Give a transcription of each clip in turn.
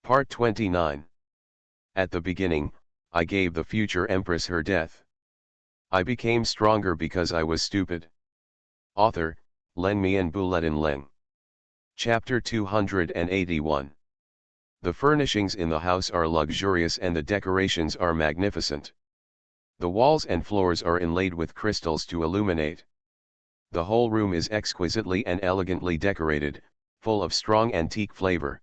Part 29. At the beginning, I gave the future empress her death. I became stronger because I was stupid. Author, Len Mian Buletin Leng. Chapter 281. The furnishings in the house are luxurious and the decorations are magnificent. The walls and floors are inlaid with crystals to illuminate. The whole room is exquisitely and elegantly decorated, full of strong antique flavor.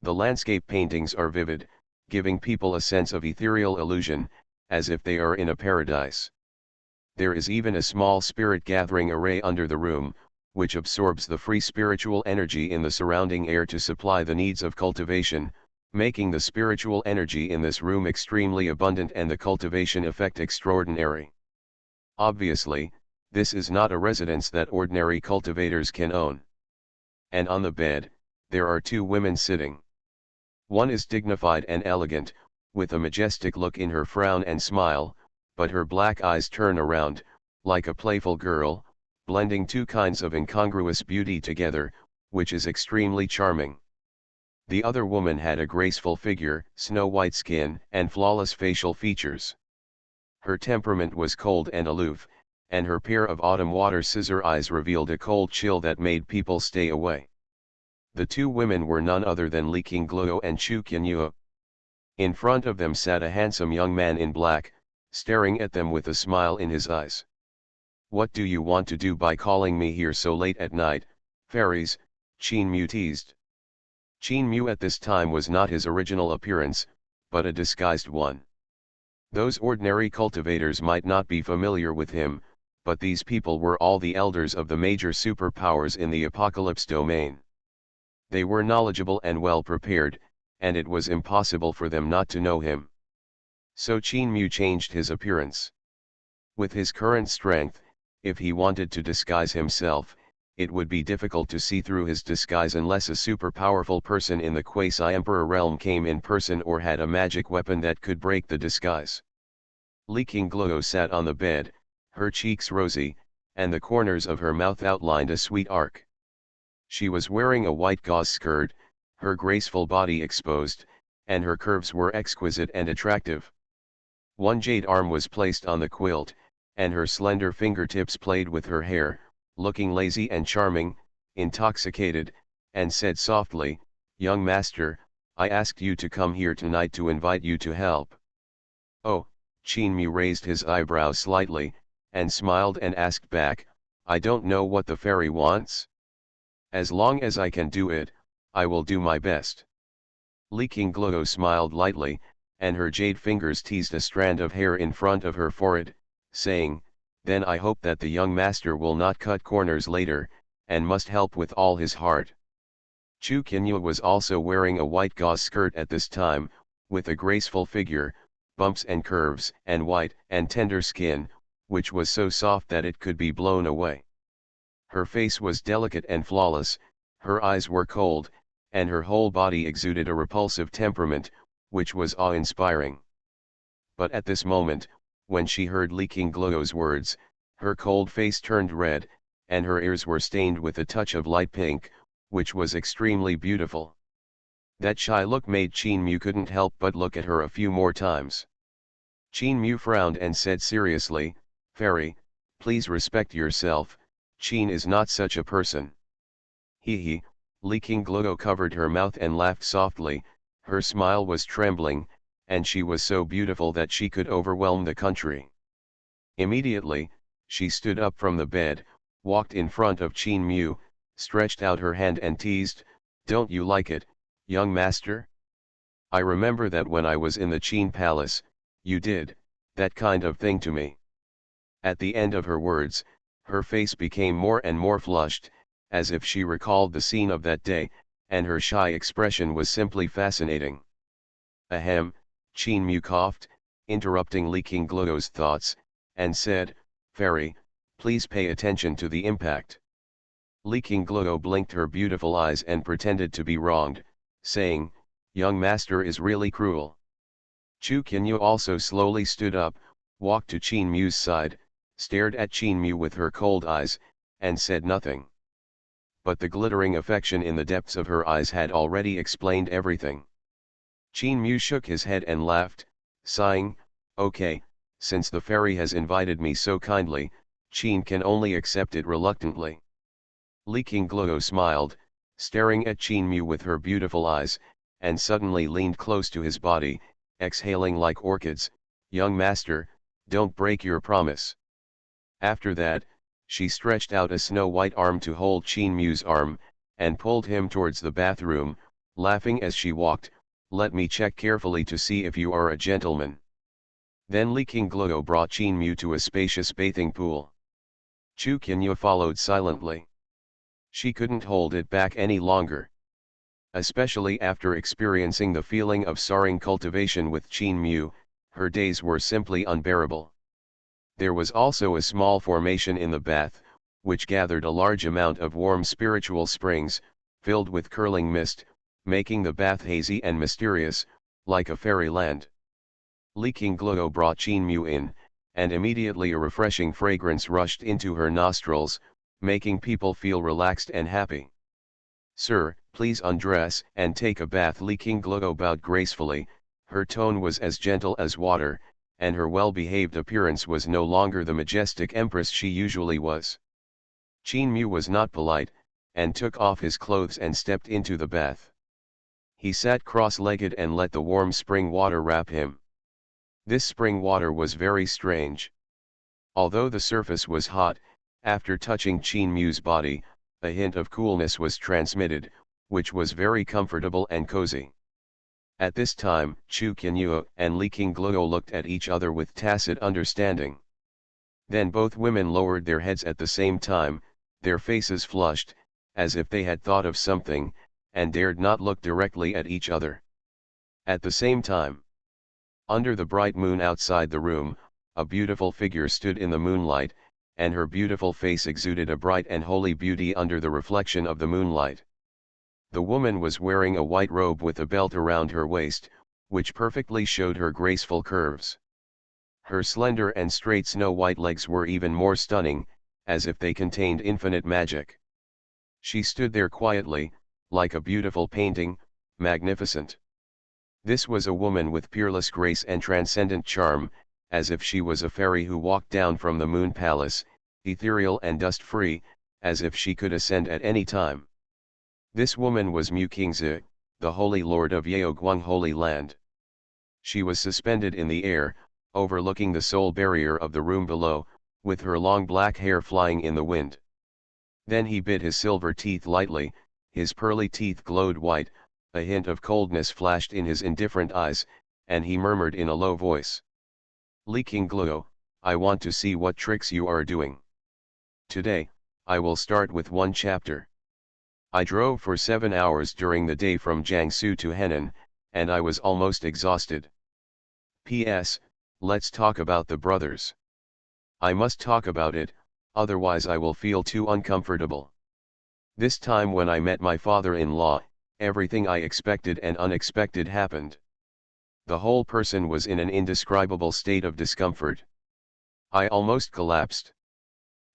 The landscape paintings are vivid, giving people a sense of ethereal illusion, as if they are in a paradise. There is even a small spirit gathering array under the room, which absorbs the free spiritual energy in the surrounding air to supply the needs of cultivation, making the spiritual energy in this room extremely abundant and the cultivation effect extraordinary. Obviously, this is not a residence that ordinary cultivators can own. And on the bed, there are two women sitting. One is dignified and elegant, with a majestic look in her frown and smile, but her black eyes turn around, like a playful girl, blending two kinds of incongruous beauty together, which is extremely charming. The other woman had a graceful figure, snow-white skin, and flawless facial features. Her temperament was cold and aloof, and her pair of autumn water scissor eyes revealed a cold chill that made people stay away. The two women were none other than Li Qingluo and Xuanhuan. In front of them sat a handsome young man in black, staring at them with a smile in his eyes. "What do you want to do by calling me here so late at night, fairies?" Xuanhuan teased. Xuanhuan at this time was not his original appearance, but a disguised one. Those ordinary cultivators might not be familiar with him, but these people were all the elders of the major superpowers in the Apocalypse domain. They were knowledgeable and well prepared, and it was impossible for them not to know him. So Xuanhuan changed his appearance. With his current strength, if he wanted to disguise himself, it would be difficult to see through his disguise unless a super-powerful person in the quasi-emperor realm came in person or had a magic weapon that could break the disguise. Li Qingluo sat on the bed, her cheeks rosy, and the corners of her mouth outlined a sweet arc. She was wearing a white gauze skirt, her graceful body exposed, and her curves were exquisite and attractive. One jade arm was placed on the quilt, and her slender fingertips played with her hair, looking lazy and charming, intoxicated, and said softly, "Young master, I asked you to come here tonight to invite you to help." "Oh," Xuanhuan raised his eyebrows slightly, and smiled and asked back, "I don't know what the fairy wants. As long as I can do it, I will do my best." Li Qingluo smiled lightly, and her jade fingers teased a strand of hair in front of her forehead, saying, "Then I hope that the young master will not cut corners later, and must help with all his heart." Xuanhuan was also wearing a white gauze skirt at this time, with a graceful figure, bumps and curves, and white and tender skin, which was so soft that it could be blown away. Her face was delicate and flawless, her eyes were cold, and her whole body exuded a repulsive temperament, which was awe-inspiring. But at this moment, when she heard Li Qingluo's words, her cold face turned red, and her ears were stained with a touch of light pink, which was extremely beautiful. That shy look made Xuanhuan couldn't help but look at her a few more times. Xuanhuan frowned and said seriously, "Fairy, please respect yourself, Qin is not such a person." He, Li Qingluo covered her mouth and laughed softly, her smile was trembling, and she was so beautiful that she could overwhelm the country. Immediately, she stood up from the bed, walked in front of Xuanhuan, stretched out her hand and teased, "Don't you like it, young master? I remember that when I was in the Qin palace, you did that kind of thing to me." At the end of her words, her face became more and more flushed, as if she recalled the scene of that day, and her shy expression was simply fascinating. "Ahem," Xuanhuan coughed, interrupting Li Qingluo's thoughts, and said, "Fairy, please pay attention to the impact." Li Qingluo blinked her beautiful eyes and pretended to be wronged, saying, "Young master is really cruel." Xuanhuan also slowly stood up, walked to Xuanhuan's side, stared at Xuanhuan with her cold eyes, and said nothing. But the glittering affection in the depths of her eyes had already explained everything. Qin Mu shook his head and laughed, sighing, okay, since the fairy has invited me so kindly, Qin can only accept it reluctantly. Li Qingluo smiled, staring at Qin Mu with her beautiful eyes, and suddenly leaned close to his body, exhaling like orchids, young master, don't break your promise. After that, she stretched out a snow-white arm to hold Qin Mu's arm, and pulled him towards the bathroom, laughing as she walked, let me check carefully to see if you are a gentleman. Then Li Qingluo brought Qin Mu to a spacious bathing pool. Chu Qinyu followed silently. She couldn't hold it back any longer. Especially after experiencing the feeling of soaring cultivation with Qin Mu, her days were simply unbearable. There was also a small formation in the bath, which gathered a large amount of warm spiritual springs, filled with curling mist, making the bath hazy and mysterious, like a fairyland. Li Qingluo brought Qin Mu in, and immediately a refreshing fragrance rushed into her nostrils, making people feel relaxed and happy. Sir, please undress and take a bath. Li Qingluo bowed gracefully, her tone was as gentle as water, and her well-behaved appearance was no longer the majestic empress she usually was. Qin Mu was not polite, and took off his clothes and stepped into the bath. He sat cross-legged and let the warm spring water wrap him. This spring water was very strange. Although the surface was hot, after touching Qin Mu's body, a hint of coolness was transmitted, which was very comfortable and cozy. At this time, Chu Qinyu and Li Qingluo looked at each other with tacit understanding. Then both women lowered their heads at the same time, their faces flushed, as if they had thought of something, and dared not look directly at each other. At the same time, under the bright moon outside the room, a beautiful figure stood in the moonlight, and her beautiful face exuded a bright and holy beauty under the reflection of the moonlight. The woman was wearing a white robe with a belt around her waist, which perfectly showed her graceful curves. Her slender and straight snow-white legs were even more stunning, as if they contained infinite magic. She stood there quietly, like a beautiful painting, magnificent. This was a woman with peerless grace and transcendent charm, as if she was a fairy who walked down from the moon palace, ethereal and dust-free, as if she could ascend at any time. This woman was Mu Qingzi, the Holy Lord of Yaoguang Holy Land. She was suspended in the air, overlooking the soul barrier of the room below, with her long black hair flying in the wind. Then he bit his silver teeth lightly, his pearly teeth glowed white, a hint of coldness flashed in his indifferent eyes, and he murmured in a low voice. Li Qingluo, I want to see what tricks you are doing. Today, I will start with one chapter. I drove for 7 hours during the day from Jiangsu to Henan, and I was almost exhausted. P.S. Let's talk about the brothers. I must talk about it, otherwise I will feel too uncomfortable. This time when I met my father-in-law, everything I expected and unexpected happened. The whole person was in an indescribable state of discomfort. I almost collapsed.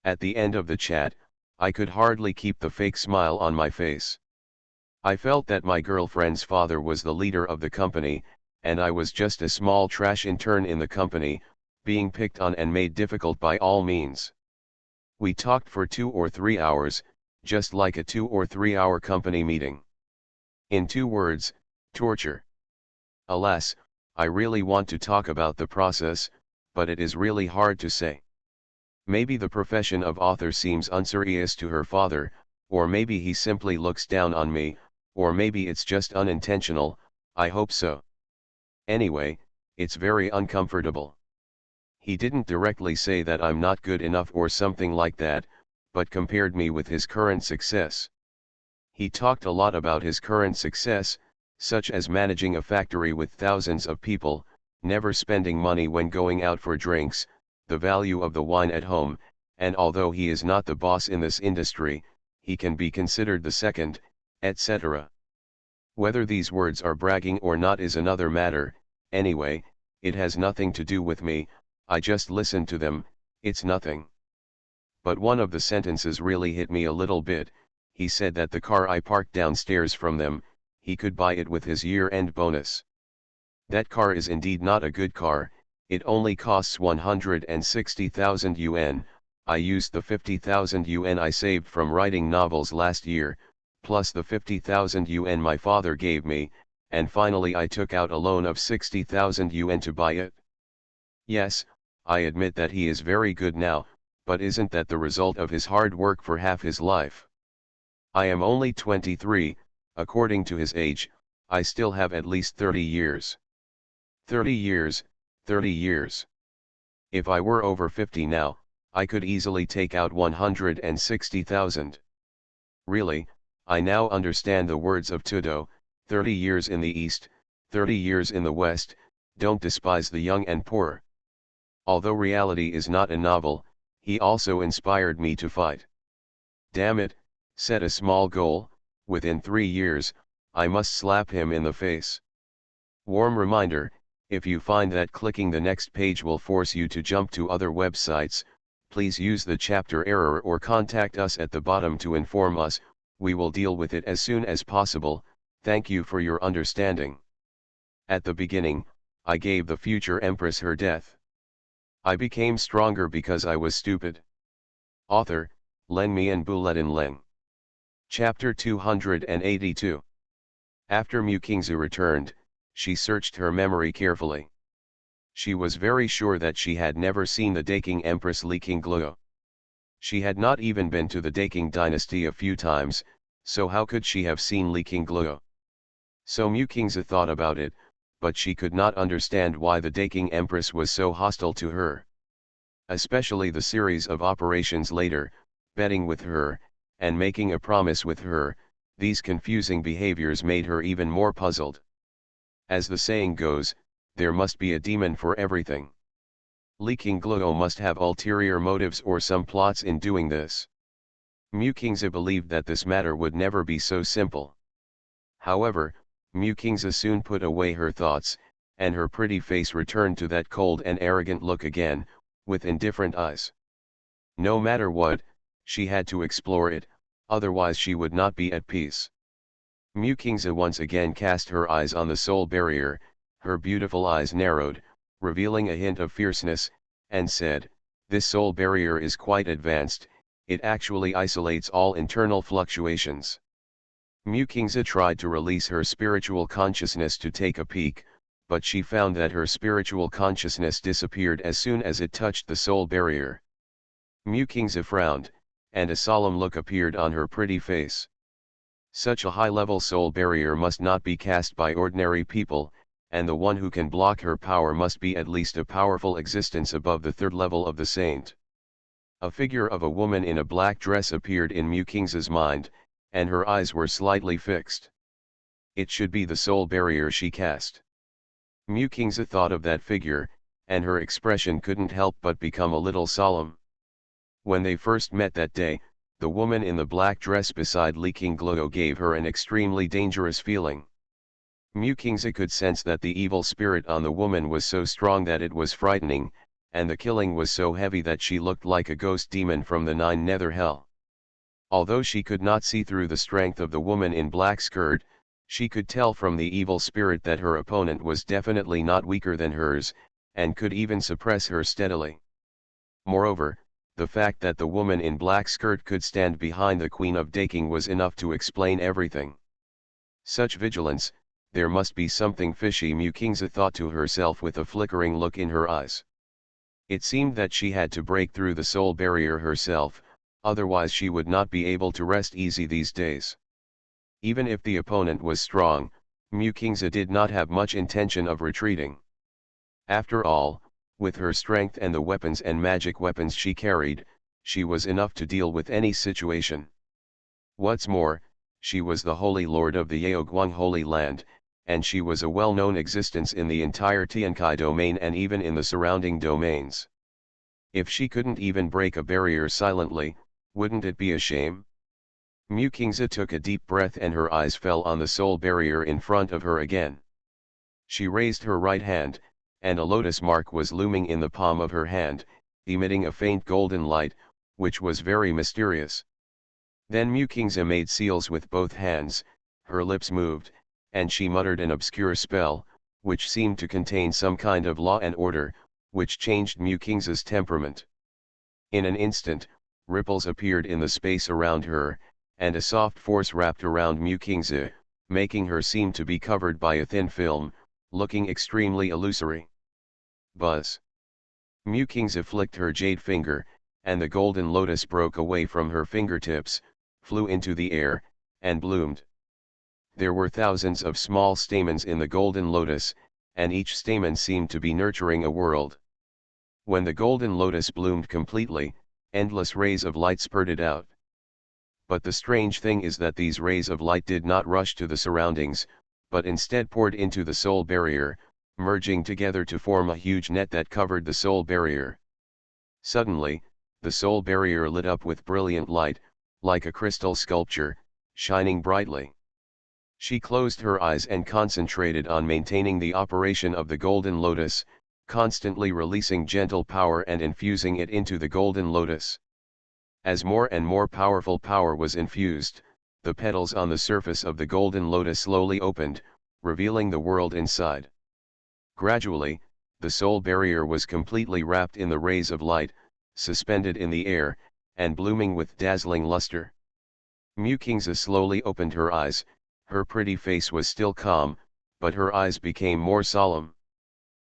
At the end of the chat, I could hardly keep the fake smile on my face. I felt that my girlfriend's father was the leader of the company, and I was just a small trash intern in the company, being picked on and made difficult by all means. We talked for 2 or 3 hours, just like a 2 or 3 hour company meeting. In 2 words, torture. Alas, I really want to talk about the process, but it is really hard to say. Maybe the profession of author seems unserious to her father, or maybe he simply looks down on me, or maybe it's just unintentional, I hope so. Anyway, it's very uncomfortable. He didn't directly say that I'm not good enough or something like that, but compared me with his current success. He talked a lot about his current success, such as managing a factory with thousands of people, never spending money when going out for drinks, the value of the wine at home, and although he is not the boss in this industry, he can be considered the second, etc. Whether these words are bragging or not is another matter, anyway, it has nothing to do with me, I just listen to them, it's nothing. But one of the sentences really hit me a little bit. He said that the car I parked downstairs from them, he could buy it with his year-end bonus. That car is indeed not a good car, it only costs 160,000 yuan, I used the 50,000 yuan I saved from writing novels last year, plus the 50,000 yuan my father gave me, and finally I took out a loan of 60,000 yuan to buy it. Yes, I admit that he is very good now, but isn't that the result of his hard work for half his life? I am only 23, according to his age, I still have at least 30 years. 30 years, 30 years. If I were over 50 now, I could easily take out 160,000. Really, I now understand the words of Tudo, 30 years in the East, 30 years in the West, don't despise the young and poor. Although reality is not a novel, he also inspired me to fight. Damn it, set a small goal, within 3 years, I must slap him in the face. Warm reminder, if you find that clicking the next page will force you to jump to other websites, please use the chapter error or contact us at the bottom to inform us, we will deal with it as soon as possible, thank you for your understanding. At the beginning, I gave the future empress her death. I became stronger because I was stupid. Author, Len Mian Buletin Leng. Chapter 282. After Mukingzu returned, she searched her memory carefully. She was very sure that she had never seen the Daking Empress Li Qingluo. She had not even been to the Daking dynasty a few times, so how could she have seen Li Qingluo? So Mukingzu thought about it, but she could not understand why the Daking Empress was so hostile to her. Especially the series of operations later, betting with her, and making a promise with her, these confusing behaviors made her even more puzzled. As the saying goes, there must be a demon for everything. Li Qingluo must have ulterior motives or some plots in doing this. Mukingzu believed that this matter would never be so simple. However, Mukingzu soon put away her thoughts, and her pretty face returned to that cold and arrogant look again, with indifferent eyes. No matter what, she had to explore it, otherwise she would not be at peace. Mukingzu once again cast her eyes on the soul barrier, her beautiful eyes narrowed, revealing a hint of fierceness, and said, "This soul barrier is quite advanced, it actually isolates all internal fluctuations." Mukingzu tried to release her spiritual consciousness to take a peek, but she found that her spiritual consciousness disappeared as soon as it touched the soul barrier. Mukingzu frowned, and a solemn look appeared on her pretty face. Such a high-level soul barrier must not be cast by ordinary people, and the one who can block her power must be at least a powerful existence above the third level of the saint. A figure of a woman in a black dress appeared in Mukingzu's mind, and her eyes were slightly fixed. It should be the soul barrier she cast. Mukingzu thought of that figure, and her expression couldn't help but become a little solemn. When they first met that day, the woman in the black dress beside Li Qingluo gave her an extremely dangerous feeling. Mukingzu could sense that the evil spirit on the woman was so strong that it was frightening, and the killing was so heavy that she looked like a ghost demon from the 9 nether hell. Although she could not see through the strength of the woman in black skirt, she could tell from the evil spirit that her opponent was definitely not weaker than hers, and could even suppress her steadily. Moreover, the fact that the woman in black skirt could stand behind the Queen of Daking was enough to explain everything. Such vigilance, there must be something fishy, Mukingzu thought to herself with a flickering look in her eyes. It seemed that she had to break through the soul barrier herself, otherwise she would not be able to rest easy these days. Even if the opponent was strong, Mukingzu did not have much intention of retreating. After all, with her strength and the weapons and magic weapons she carried, she was enough to deal with any situation. What's more, she was the Holy Lord of the Yaoguang Holy Land, and she was a well-known existence in the entire Tiankai domain and even in the surrounding domains. If she couldn't even break a barrier silently, wouldn't it be a shame? Mukingzu took a deep breath and her eyes fell on the soul barrier in front of her again. She raised her right hand, and a lotus mark was looming in the palm of her hand, emitting a faint golden light, which was very mysterious. Then Mukingzu made seals with both hands, her lips moved, and she muttered an obscure spell, which seemed to contain some kind of law and order, which changed Mu King's temperament. In an instant, ripples appeared in the space around her, and a soft force wrapped around Mu King's, making her seem to be covered by a thin film, looking extremely illusory. Buzz. Mu King's flicked her jade finger, and the golden lotus broke away from her fingertips, flew into the air, and bloomed. There were thousands of small stamens in the golden lotus, and each stamen seemed to be nurturing a world. When the golden lotus bloomed completely, endless rays of light spurted out. But the strange thing is that these rays of light did not rush to the surroundings, but instead poured into the soul barrier, merging together to form a huge net that covered the soul barrier. Suddenly, the soul barrier lit up with brilliant light, like a crystal sculpture, shining brightly. She closed her eyes and concentrated on maintaining the operation of the golden lotus, constantly releasing gentle power and infusing it into the golden lotus. As more and more powerful power was infused, the petals on the surface of the golden lotus slowly opened, revealing the world inside. Gradually, the soul barrier was completely wrapped in the rays of light, suspended in the air, and blooming with dazzling luster. Mu King's slowly opened her eyes. Her pretty face was still calm, but her eyes became more solemn.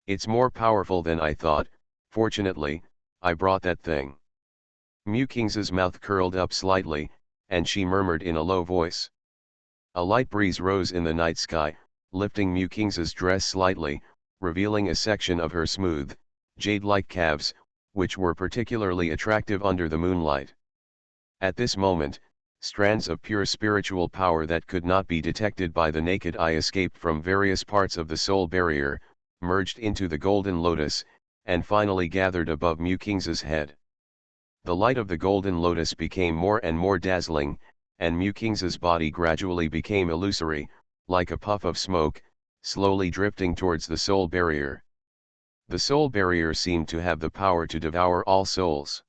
"It's more powerful than I thought. Fortunately, I brought that thing." Mu King's mouth curled up slightly, and she murmured in a low voice. A light breeze rose in the night sky, lifting Mu King's dress slightly, revealing a section of her smooth, jade-like calves, which were particularly attractive under the moonlight. At this moment, strands of pure spiritual power that could not be detected by the naked eye escaped from various parts of the soul barrier, merged into the golden lotus, and finally gathered above Mu King's head. The light of the golden lotus became more and more dazzling, and Mu King's body gradually became illusory, like a puff of smoke, slowly drifting towards the soul barrier. The soul barrier seemed to have the power to devour all souls.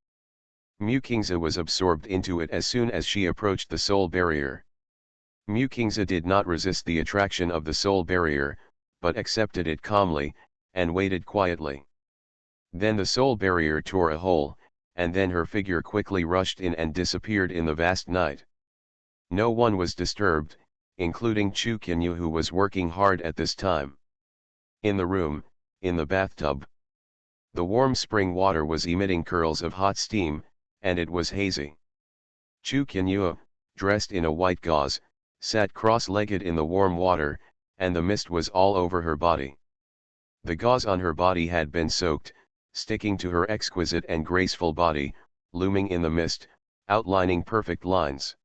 Mu King's was absorbed into it as soon as she approached the soul barrier. Mu King's did not resist the attraction of the soul barrier, but accepted it calmly, and waited quietly. Then the soul barrier tore a hole, and then her figure quickly rushed in and disappeared in the vast night. No one was disturbed, including Xuanhuan, who was working hard at this time. In the room, in the bathtub, the warm spring water was emitting curls of hot steam, and it was hazy. Xuanhuan, dressed in a white gauze, sat cross-legged in the warm water, and the mist was all over her body. The gauze on her body had been soaked, sticking to her exquisite and graceful body, looming in the mist, outlining perfect lines.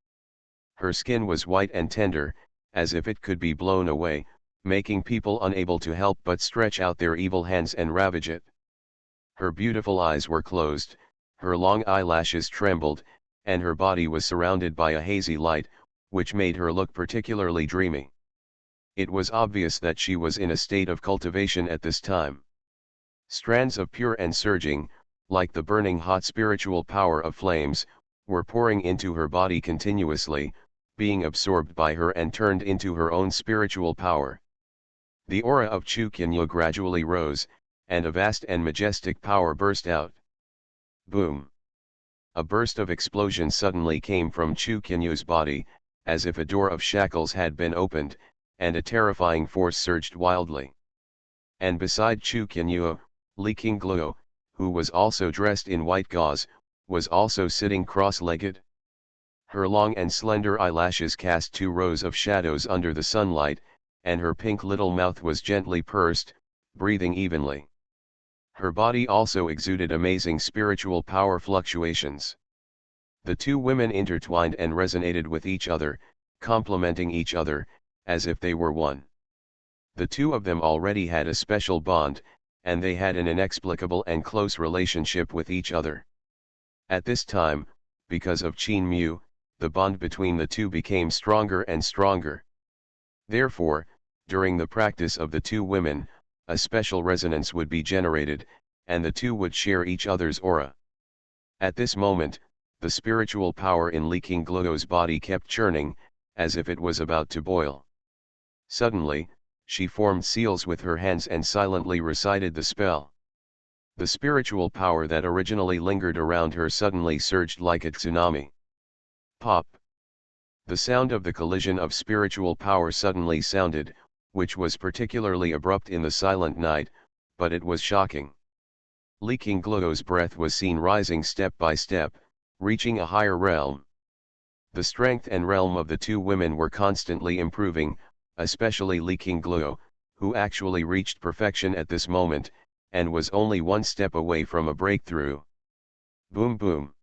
Her skin was white and tender, as if it could be blown away, making people unable to help but stretch out their evil hands and ravage it. Her beautiful eyes were closed, her long eyelashes trembled, and her body was surrounded by a hazy light, which made her look particularly dreamy. It was obvious that she was in a state of cultivation at this time. Strands of pure and surging, like the burning hot spiritual power of flames, were pouring into her body continuously, being absorbed by her and turned into her own spiritual power. The aura of Xuanhuan gradually rose, and a vast and majestic power burst out. Boom! A burst of explosion suddenly came from Xuanhuan's body, as if a door of shackles had been opened, and a terrifying force surged wildly. And beside Xuanhuan, Li Qingluo, who was also dressed in white gauze, was also sitting cross-legged. Her long and slender eyelashes cast 2 rows of shadows under the sunlight, and her pink little mouth was gently pursed, breathing evenly. Her body also exuded amazing spiritual power fluctuations. The 2 women intertwined and resonated with each other, complementing each other, as if they were one. The 2 of them already had a special bond, and they had an inexplicable and close relationship with each other. At this time, because of Qin Mu, the bond between the 2 became stronger and stronger. Therefore, during the practice of the 2 women, a special resonance would be generated, and the 2 would share each other's aura. At this moment, the spiritual power in Li Qingluo's body kept churning, as if it was about to boil. Suddenly, She formed seals with her hands and silently recited the spell. The spiritual power that originally lingered around her suddenly surged like a tsunami. Pop! The sound of the collision of spiritual power suddenly sounded, which was particularly abrupt in the silent night, but it was shocking. Leaking Gluo's breath was seen rising step by step, reaching a higher realm. The strength and realm of the two women were constantly improving, especially Leaking Gluo, who actually reached perfection at this moment, and was only one step away from a breakthrough. Boom boom.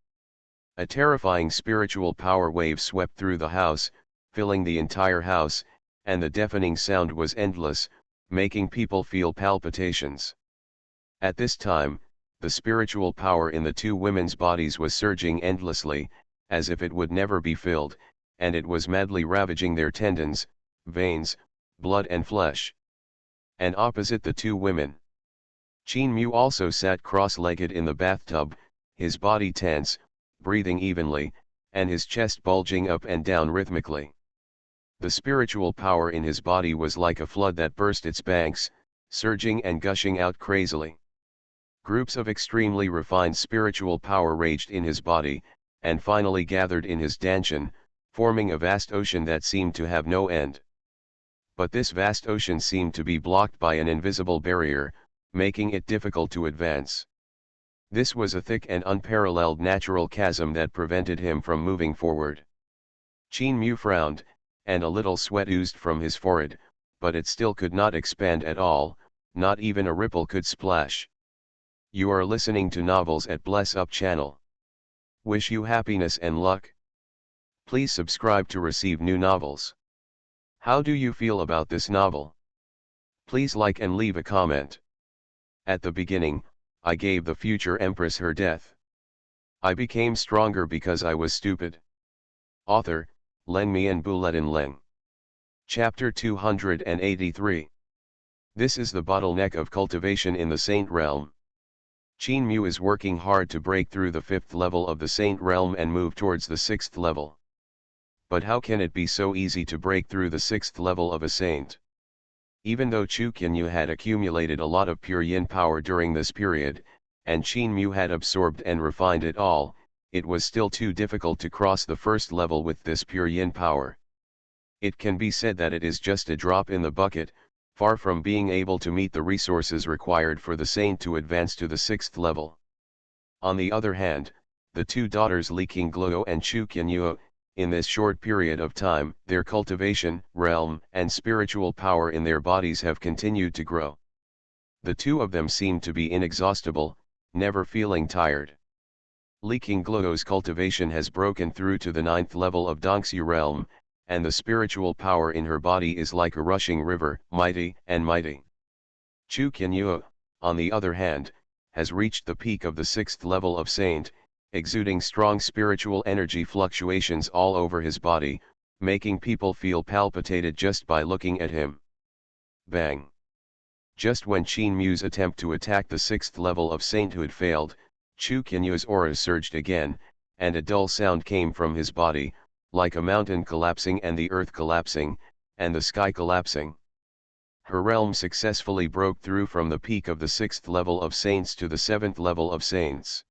A terrifying spiritual power wave swept through the house, filling the entire house, and the deafening sound was endless, making people feel palpitations. At this time, the spiritual power in the two women's bodies was surging endlessly, as if it would never be filled, and it was madly ravaging their tendons, veins, blood and flesh. And opposite the two women, Qin Mu also sat cross-legged in the bathtub, his body tense, breathing evenly, and his chest bulging up and down rhythmically. The spiritual power in his body was like a flood that burst its banks, surging and gushing out crazily. Groups of extremely refined spiritual power raged in his body, and finally gathered in his danshan, forming a vast ocean that seemed to have no end. But this vast ocean seemed to be blocked by an invisible barrier, making it difficult to advance. This was a thick and unparalleled natural chasm that prevented him from moving forward. Qin Mu frowned, and a little sweat oozed from his forehead, but it still could not expand at all, not even a ripple could splash. You are listening to Novels at Bless Up channel. Wish you happiness and luck. Please subscribe to receive new novels. How do you feel about this novel? Please like and leave a comment. At the beginning, I gave the future empress her death. I became stronger because I was stupid. Author, Len Mi and Buletin Leng. Chapter 283. This is the bottleneck of cultivation in the Saint Realm. Qin Mu is working hard to break through the 5th level of the Saint Realm and move towards the 6th level. But how can it be so easy to break through the 6th level of a saint? Even though Chu Qinyu had accumulated a lot of pure yin power during this period, and Qin Mu had absorbed and refined it all, it was still too difficult to cross the 1st level with this pure yin power. It can be said that it is just a drop in the bucket, far from being able to meet the resources required for the saint to advance to the 6th level. On the other hand, the two daughters Leaking Gluo and Chu Qinyu, in this short period of time, their cultivation, realm, and spiritual power in their bodies have continued to grow. The two of them seem to be inexhaustible, never feeling tired. Leaking Gluo's cultivation has broken through to the 9th level of Dongxi realm, and the spiritual power in her body is like a rushing river, mighty and mighty. Chu Qinyu, on the other hand, has reached the peak of the 6th level of saint, exuding strong spiritual energy fluctuations all over his body, making people feel palpitated just by looking at him. Bang! Just when Qin Mu's attempt to attack the 6th level of sainthood failed, Chu Qinyu's aura surged again, and a dull sound came from his body, like a mountain collapsing and the earth collapsing, and the sky collapsing. Her realm successfully broke through from the peak of the 6th level of saints to the 7th level of saints.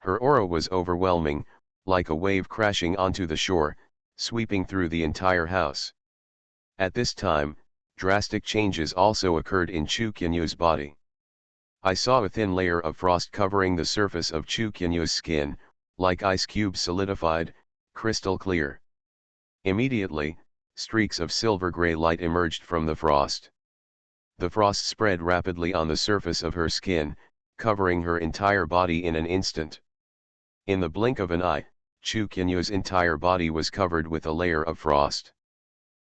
Her aura was overwhelming, like a wave crashing onto the shore, sweeping through the entire house. At this time, drastic changes also occurred in Chu Qinyu's body. I saw a thin layer of frost covering the surface of Chu Qinyu's skin, like ice cubes solidified, crystal clear. Immediately, streaks of silver-gray light emerged from the frost. The frost spread rapidly on the surface of her skin, covering her entire body in an instant. In the blink of an eye, Chu Qinyu's entire body was covered with a layer of frost.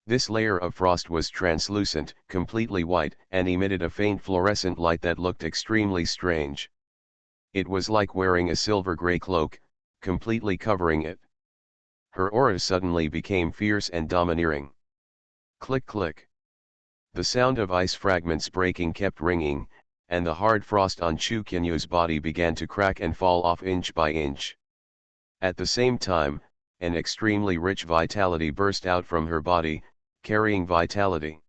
This layer of frost was translucent, completely white, and emitted a faint fluorescent light that looked extremely strange. It was like wearing a silver-gray cloak, completely covering it. Her aura suddenly became fierce and domineering. Click click. The sound of ice fragments breaking kept ringing, and the hard frost on Chu Qinyu's body began to crack and fall off inch by inch. At the same time, an extremely rich vitality burst out from her body, carrying vitality.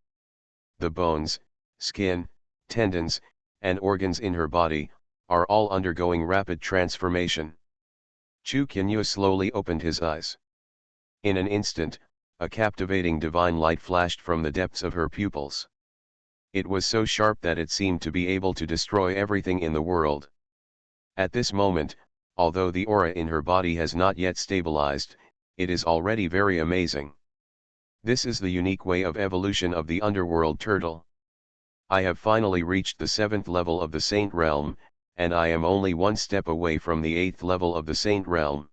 the bones, skin, tendons, and organs in her body, are all undergoing rapid transformation. Chu Qinyu slowly opened his eyes. In an instant, a captivating divine light flashed from the depths of her pupils. It was so sharp that it seemed to be able to destroy everything in the world. At this moment, although the aura in her body has not yet stabilized, it is already very amazing. This is the unique way of evolution of the underworld turtle. I have finally reached the 7th level of the Saint Realm, and I am only one step away from the 8th level of the Saint Realm.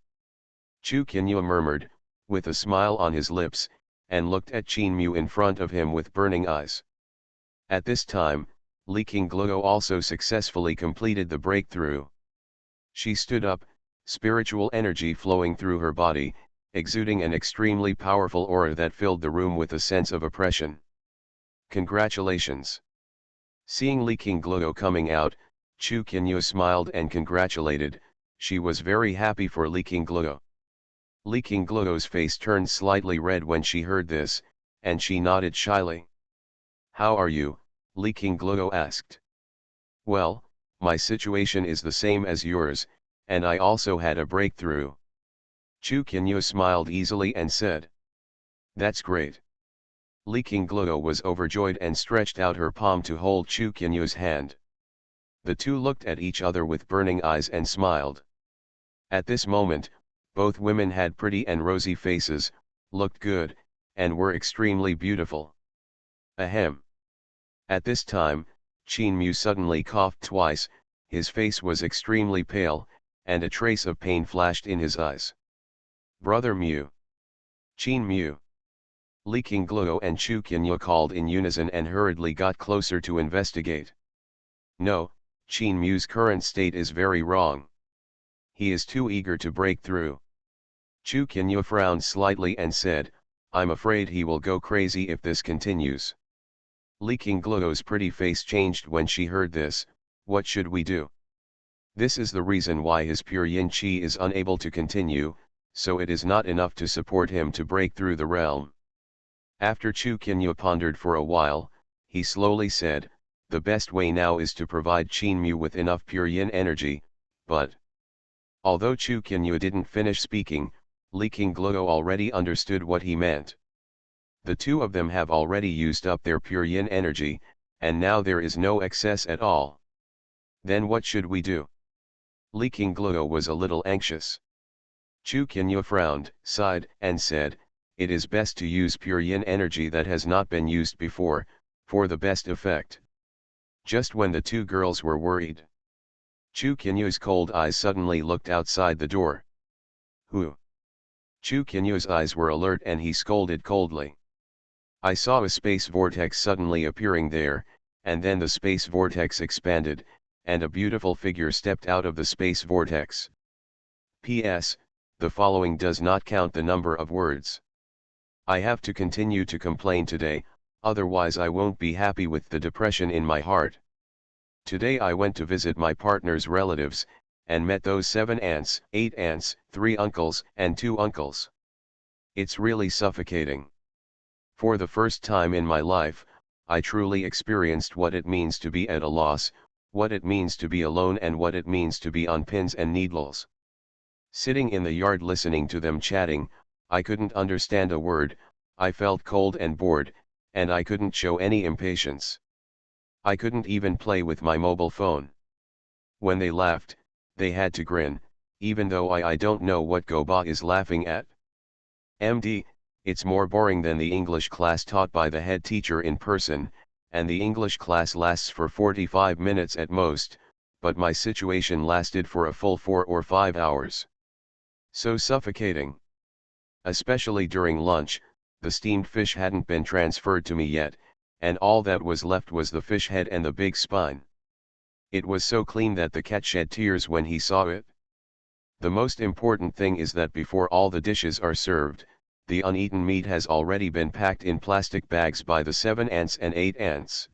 Chu Qinyu murmured, with a smile on his lips, and looked at Qin Mu in front of him with burning eyes. At this time, Li Qingluo also successfully completed the breakthrough. She stood up, spiritual energy flowing through her body, exuding an extremely powerful aura that filled the room with a sense of oppression. Congratulations! Seeing Li Qingluo coming out, Chu Qinyu smiled and congratulated. She was very happy for Li Qingluo. Li Qingluo's face turned slightly red when she heard this, and she nodded shyly. "How are you?" Li Qingluo asked. "Well, my situation is the same as yours, and I also had a breakthrough." Chu Qinyu smiled easily and said, "That's great." Li Qingluo was overjoyed and stretched out her palm to hold Chu Qinyu's hand. The two looked at each other with burning eyes and smiled. At this moment, both women had pretty and rosy faces, looked good, and were extremely beautiful. Ahem. At this time, Qin Mu suddenly coughed twice, his face was extremely pale, and a trace of pain flashed in his eyes. "Brother Mu! Qin Mu!" Li Qingluo and Chu Qinyu called in unison and hurriedly got closer to investigate. No, Qin Mu's current state is very wrong. He is too eager to break through. Chu Qinyu frowned slightly and said, "I'm afraid he will go crazy if this continues." Li Qingluo's pretty face changed when she heard this. "What should we do? This is the reason why his pure yin qi is unable to continue, so it is not enough to support him to break through the realm." After Chu Qinyu pondered for a while, he slowly said, "The best way now is to provide Qin Mu with enough pure yin energy, but..." Although Chu Qinyu didn't finish speaking, Li Qingluo already understood what he meant. The two of them have already used up their pure yin energy, and now there is no excess at all. Then what should we do? Li Qingluo was a little anxious. Chu Qinyu frowned, sighed, and said, "It is best to use pure yin energy that has not been used before, for the best effect." Just when the two girls were worried, Chu Qinyu's cold eyes suddenly looked outside the door. "Who?" Chu Qinyu's eyes were alert and he scolded coldly. "I saw a space vortex suddenly appearing there, and then the space vortex expanded, and a beautiful figure stepped out of the space vortex. P.S. The following does not count the number of words. I have to continue to complain today, otherwise I won't be happy with the depression in my heart. Today I went to visit my partner's relatives, and met those 7 aunts, 8 aunts, 3 uncles, and 2 uncles. It's really suffocating. For the first time in my life, I truly experienced what it means to be at a loss, what it means to be alone and what it means to be on pins and needles. Sitting in the yard listening to them chatting, I couldn't understand a word, I felt cold and bored, and I couldn't show any impatience. I couldn't even play with my mobile phone. When they laughed, they had to grin, even though I don't know what Goba is laughing at. MD, it's more boring than the English class taught by the head teacher in person, and the English class lasts for 45 minutes at most, but my situation lasted for a full 4 or 5 hours. So suffocating. Especially during lunch, the steamed fish hadn't been transferred to me yet, and all that was left was the fish head and the big spine. It was so clean that the cat shed tears when he saw it. The most important thing is that before all the dishes are served, the uneaten meat has already been packed in plastic bags by the 7 aunts and 8 aunts.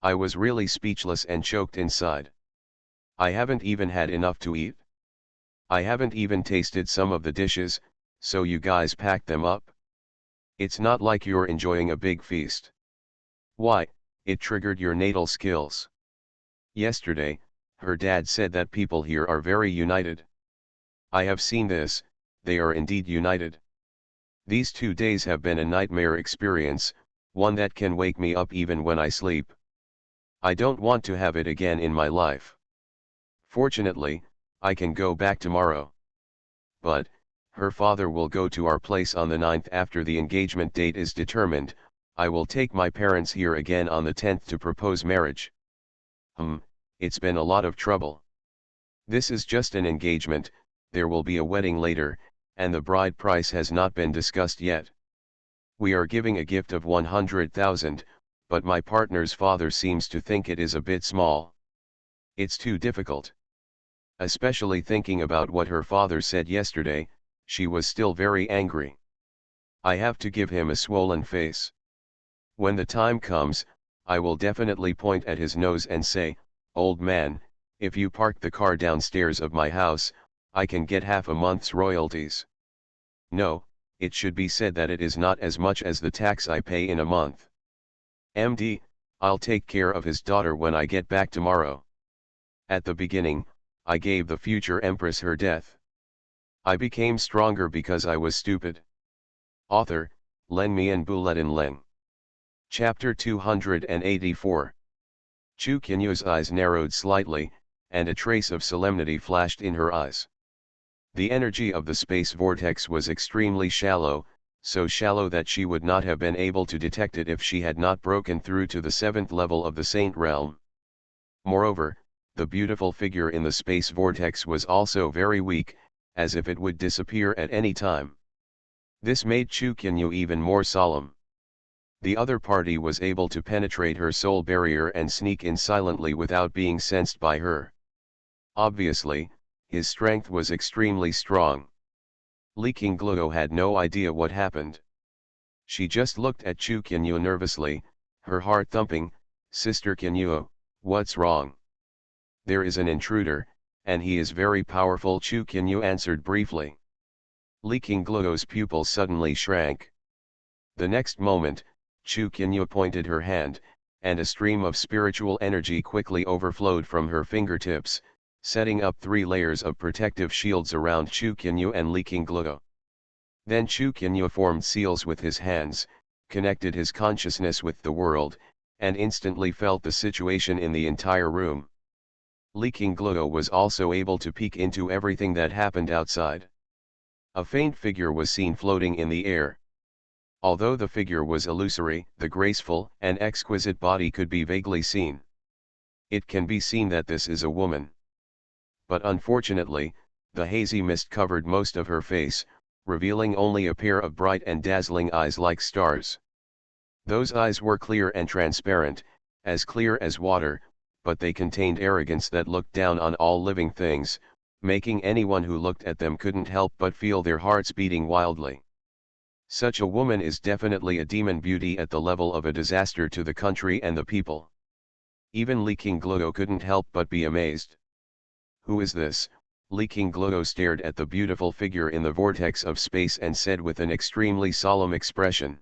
I was really speechless and choked inside. I haven't even had enough to eat. I haven't even tasted some of the dishes, so you guys packed them up? It's not like you're enjoying a big feast. Why, it triggered your natal skills. Yesterday, her dad said that people here are very united. I have seen this, they are indeed united. These 2 days have been a nightmare experience, one that can wake me up even when I sleep. I don't want to have it again in my life. Fortunately, I can go back tomorrow. But, her father will go to our place on the 9th after the engagement date is determined. I will take my parents here again on the 10th to propose marriage. It's been a lot of trouble. This is just an engagement, there will be a wedding later, and the bride price has not been discussed yet. We are giving a gift of 100,000, but my partner's father seems to think it is a bit small. It's too difficult. Especially thinking about what her father said yesterday, she was still very angry. I have to give him a swollen face. When the time comes, I will definitely point at his nose and say, "Old man, if you park the car downstairs of my house, I can get half a month's royalties." No, it should be said that it is not as much as the tax I pay in a month. MD, I'll take care of his daughter when I get back tomorrow. At the beginning, I gave the future empress her death. I became stronger because I was stupid. Author, Len Mian Buletin Leng. Chapter 284. Chu Qianyu's eyes narrowed slightly, and a trace of solemnity flashed in her eyes. The energy of the space vortex was extremely shallow, so shallow that she would not have been able to detect it if she had not broken through to the 7th level of the Saint Realm. Moreover, the beautiful figure in the space vortex was also very weak, as if it would disappear at any time. This made Chu Qianyu even more solemn. The other party was able to penetrate her soul barrier and sneak in silently without being sensed by her. Obviously, his strength was extremely strong. Li Qingluo had no idea what happened. She just looked at Chu Qianyu nervously, her heart thumping. "Sister Qianyu, what's wrong?" "There is an intruder, and he is very powerful," Chu Qianyu answered briefly. Li Qingluo's pupil suddenly shrank. The next moment, Chu Qianyu pointed her hand, and a stream of spiritual energy quickly overflowed from her fingertips, setting up 3 layers of protective shields around Chu Qianyu and Li Qingluo. Then Chu Qianyu formed seals with his hands, connected his consciousness with the world, and instantly felt the situation in the entire room. Li Qingluo was also able to peek into everything that happened outside. A faint figure was seen floating in the air. Although the figure was illusory, the graceful and exquisite body could be vaguely seen. It can be seen that this is a woman. But unfortunately, the hazy mist covered most of her face, revealing only a pair of bright and dazzling eyes like stars. Those eyes were clear and transparent, as clear as water, but they contained arrogance that looked down on all living things, making anyone who looked at them couldn't help but feel their hearts beating wildly. Such a woman is definitely a demon beauty at the level of a disaster to the country and the people. Even Li Qingluo couldn't help but be amazed. "Who is this?" Li Qingluo stared at the beautiful figure in the vortex of space and said with an extremely solemn expression.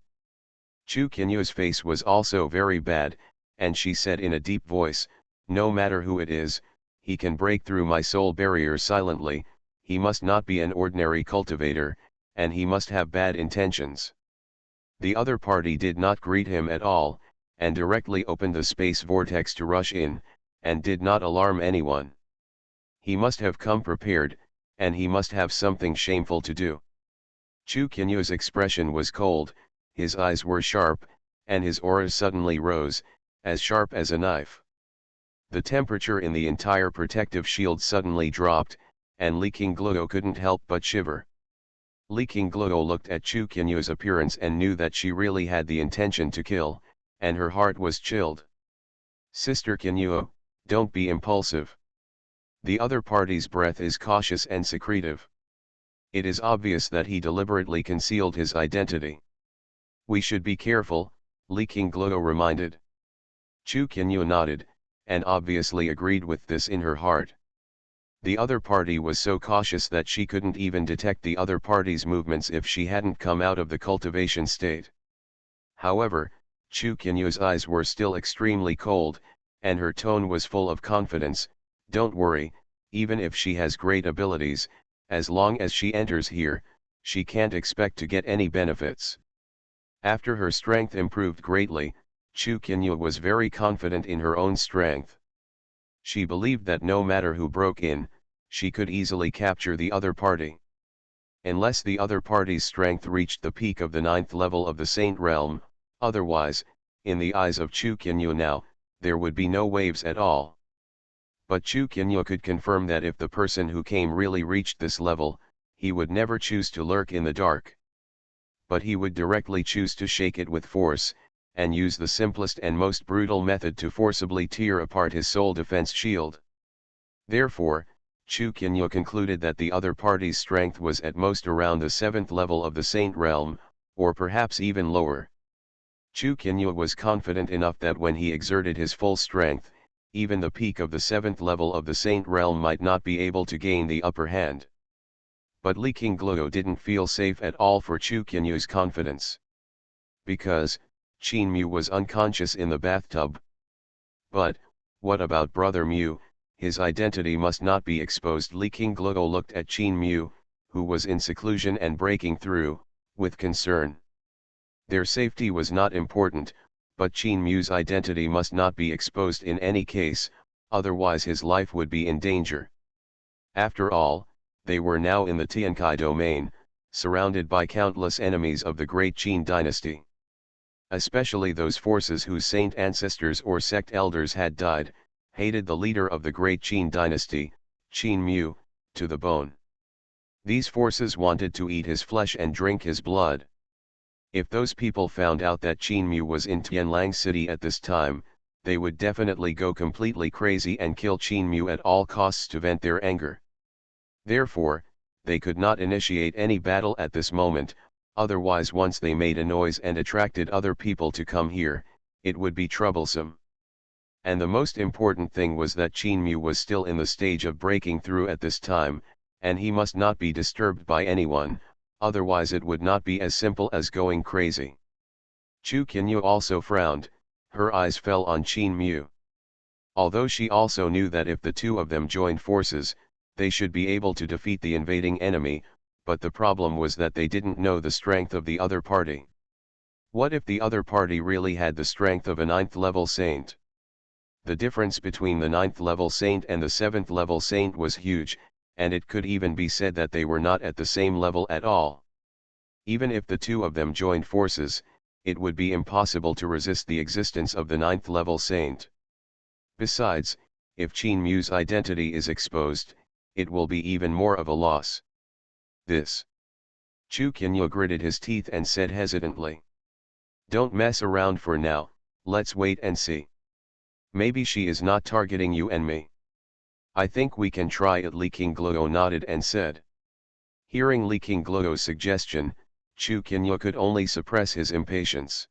Chu Qianyu's face was also very bad, and she said in a deep voice, "No matter who it is, he can break through my soul barrier silently. He must not be an ordinary cultivator, and he must have bad intentions." The other party did not greet him at all, and directly opened the space vortex to rush in, and did not alarm anyone. He must have come prepared, and he must have something shameful to do. Chu Qianyu's expression was cold, his eyes were sharp, and his aura suddenly rose, as sharp as a knife. The temperature in the entire protective shield suddenly dropped, and Li Qingluo couldn't help but shiver. Li Qingluo looked at Chu Qianyu's appearance and knew that she really had the intention to kill, and her heart was chilled. "Sister Qianyu, don't be impulsive. The other party's breath is cautious and secretive. It is obvious that he deliberately concealed his identity. We should be careful," Li Qingluo reminded. Chu Qianyu nodded, and obviously agreed with this in her heart. The other party was so cautious that she couldn't even detect the other party's movements if she hadn't come out of the cultivation state. However, Chu Qianyu's eyes were still extremely cold, and her tone was full of confidence. Don't worry, even if she has great abilities, as long as she enters here, she can't expect to get any benefits. After her strength improved greatly, Chu Qianyu was very confident in her own strength. She believed that no matter who broke in, she could easily capture the other party. Unless the other party's strength reached the peak of the 9th level of the Saint Realm, otherwise, in the eyes of Chu Qianyu now, there would be no waves at all. But Chu Qianyu could confirm that if the person who came really reached this level, he would never choose to lurk in the dark. But he would directly choose to shake it with force, and use the simplest and most brutal method to forcibly tear apart his soul defense shield. Therefore, Chu Qianyu concluded that the other party's strength was at most around the 7th level of the Saint Realm, or perhaps even lower. Chu Qianyu was confident enough that when he exerted his full strength, even the peak of the 7th level of the Saint Realm might not be able to gain the upper hand. But Li Qingluo didn't feel safe at all for Chu Qianyu's confidence. Because, Qin Mu was unconscious in the bathtub. But, what about Brother Mu? His identity must not be exposed. Li Qingluo looked at Qin Mu, who was in seclusion and breaking through, with concern. Their safety was not important, but Qin Mu's identity must not be exposed in any case, otherwise his life would be in danger. After all, they were now in the Tiankai domain, surrounded by countless enemies of the great Qin dynasty. Especially those forces whose saint ancestors or sect elders had died, hated the leader of the great Qin dynasty, Qin Mu, to the bone. These forces wanted to eat his flesh and drink his blood. If those people found out that Qin Mu was in Tianlang City at this time, they would definitely go completely crazy and kill Qin Mu at all costs to vent their anger. Therefore, they could not initiate any battle at this moment, otherwise once they made a noise and attracted other people to come here, it would be troublesome. And the most important thing was that Qin Mu was still in the stage of breaking through at this time, and he must not be disturbed by anyone, otherwise it would not be as simple as going crazy. Chu Qianyu also frowned, her eyes fell on Qin Mu. Although she also knew that if the two of them joined forces, they should be able to defeat the invading enemy, but the problem was that they didn't know the strength of the other party. What if the other party really had the strength of a 9th level saint? The difference between the 9th level saint and the 7th level saint was huge, and it could even be said that they were not at the same level at all. Even if the two of them joined forces, it would be impossible to resist the existence of the 9th level saint. Besides, if Qin Mu's identity is exposed, it will be even more of a loss. This. Chu Qianyu gritted his teeth and said hesitantly. Don't mess around for now, let's wait and see. Maybe she is not targeting you and me. I think we can try it. Li Qingluo nodded and said. Hearing Li Qingluo's suggestion, Chu Qianyu could only suppress his impatience.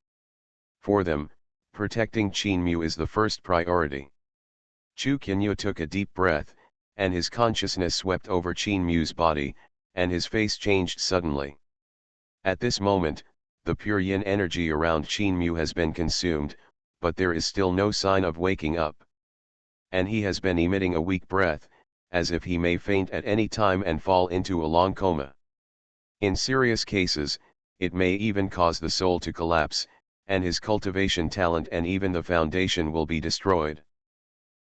For them, protecting Qin Mu is the first priority. Chu Qianyu took a deep breath, and his consciousness swept over Qin Mu's body, and his face changed suddenly. At this moment, the pure yin energy around Qin Mu has been consumed, but there is still no sign of waking up. And he has been emitting a weak breath, as if he may faint at any time and fall into a long coma. In serious cases, it may even cause the soul to collapse, and his cultivation talent and even the foundation will be destroyed.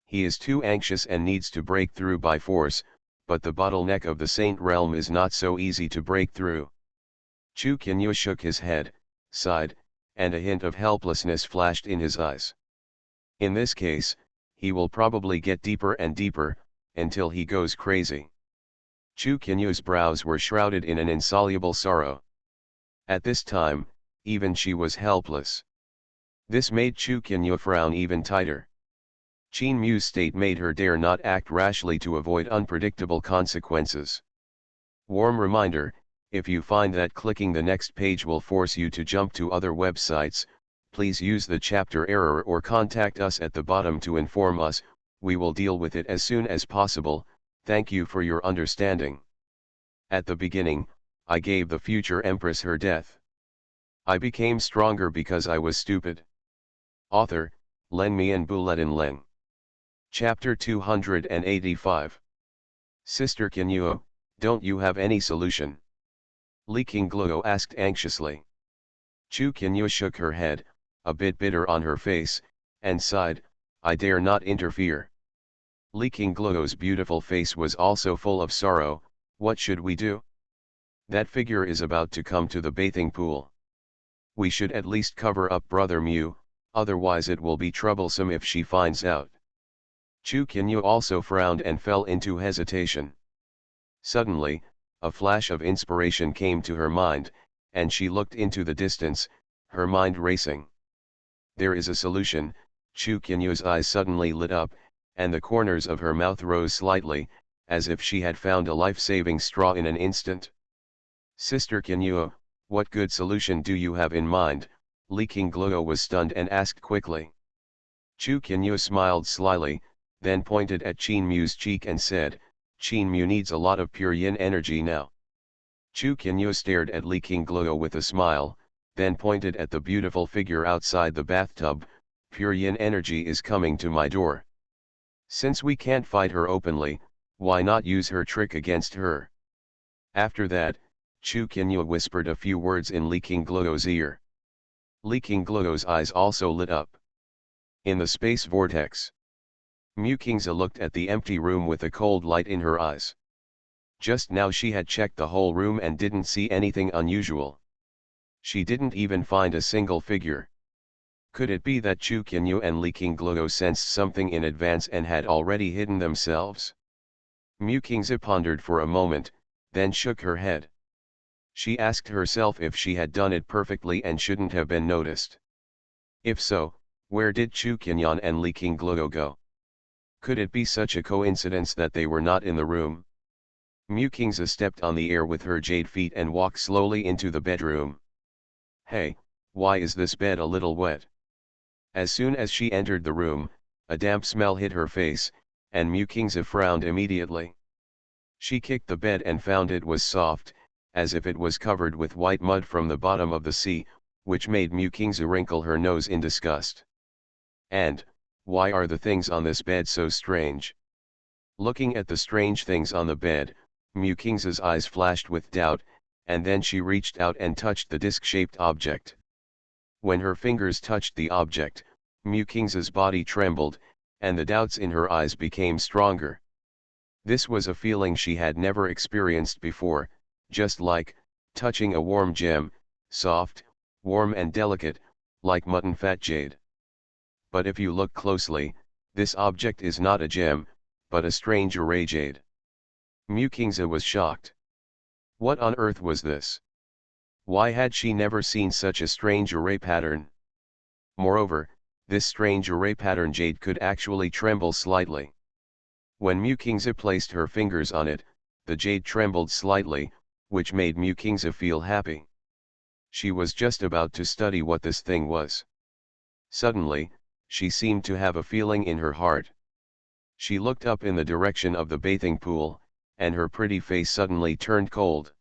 He is too anxious and needs to break through by force, but the bottleneck of the Saint Realm is not so easy to break through. Chu Qianyu shook his head, sighed, and a hint of helplessness flashed in his eyes. In this case, he will probably get deeper and deeper, until he goes crazy. Chu Qianyu's brows were shrouded in an insoluble sorrow. At this time, even she was helpless. This made Chu Qianyu frown even tighter. Qin Mu's state made her dare not act rashly to avoid unpredictable consequences. Warm reminder, if you find that clicking the next page will force you to jump to other websites, please use the chapter error or contact us at the bottom to inform us. We will deal with it as soon as possible. Thank you for your understanding. At the beginning, I gave the future empress her death. I became stronger because I was stupid. Author, Len Mi and Buletin Leng. Chapter 285. Sister Qianyuo, don't you have any solution? Li Qingluo asked anxiously. Chu Qianyuo shook her head, a bit bitter on her face, and sighed, I dare not interfere. Li Qingluo's beautiful face was also full of sorrow. What should we do? That figure is about to come to the bathing pool. We should at least cover up Brother Mu, otherwise it will be troublesome if she finds out. Chu Qianyuo also frowned and fell into hesitation. Suddenly, a flash of inspiration came to her mind, and she looked into the distance, her mind racing. There is a solution. Chu Qianyuo's eyes suddenly lit up, and the corners of her mouth rose slightly, as if she had found a life-saving straw in an instant. Sister Qianyuo, what good solution do you have in mind? Li Qingluo was stunned and asked quickly. Chu Qianyuo smiled slyly, then pointed at Qin Mu's cheek and said, Qin Mu needs a lot of pure yin energy now. Chu Qianyuo stared at Li Qingluo with a smile, then pointed at the beautiful figure outside the bathtub, pure yin energy is coming to my door. Since we can't fight her openly, why not use her trick against her? After that, Chu Qianyuo whispered a few words in Li Qingluo's ear. Li Qingluo's eyes also lit up. In the space vortex, Mu Qingze looked at the empty room with a cold light in her eyes. Just now she had checked the whole room and didn't see anything unusual. She didn't even find a single figure. Could it be that Chu Qianyuo and Li Qingluo sensed something in advance and had already hidden themselves? Mu Qingze pondered for a moment, then shook her head. She asked herself if she had done it perfectly and shouldn't have been noticed. If so, where did Chu Qianyuo and Li Qingluo go? Could it be such a coincidence that they were not in the room? Mu Qingze stepped on the air with her jade feet and walked slowly into the bedroom. Hey, why is this bed a little wet? As soon as she entered the room, a damp smell hit her face, and Mu Qingze frowned immediately. She kicked the bed and found it was soft, as if it was covered with white mud from the bottom of the sea, which made Mu Qingze wrinkle her nose in disgust. And, why are the things on this bed so strange? Looking at the strange things on the bed, Mu Qingze's eyes flashed with doubt, and then she reached out and touched the disc-shaped object. When her fingers touched the object, Mu Qingze's body trembled, and the doubts in her eyes became stronger. This was a feeling she had never experienced before, just like touching a warm gem, soft, warm and delicate, like mutton fat jade. But if you look closely, this object is not a gem, but a strange array jade. Mu Qingze was shocked. What on earth was this? Why had she never seen such a strange array pattern? Moreover, this strange array pattern jade could actually tremble slightly. When Mu Qingze placed her fingers on it, the jade trembled slightly, which made Mu Qingze feel happy. She was just about to study what this thing was. Suddenly, she seemed to have a feeling in her heart. She looked up in the direction of the bathing pool, and her pretty face suddenly turned cold.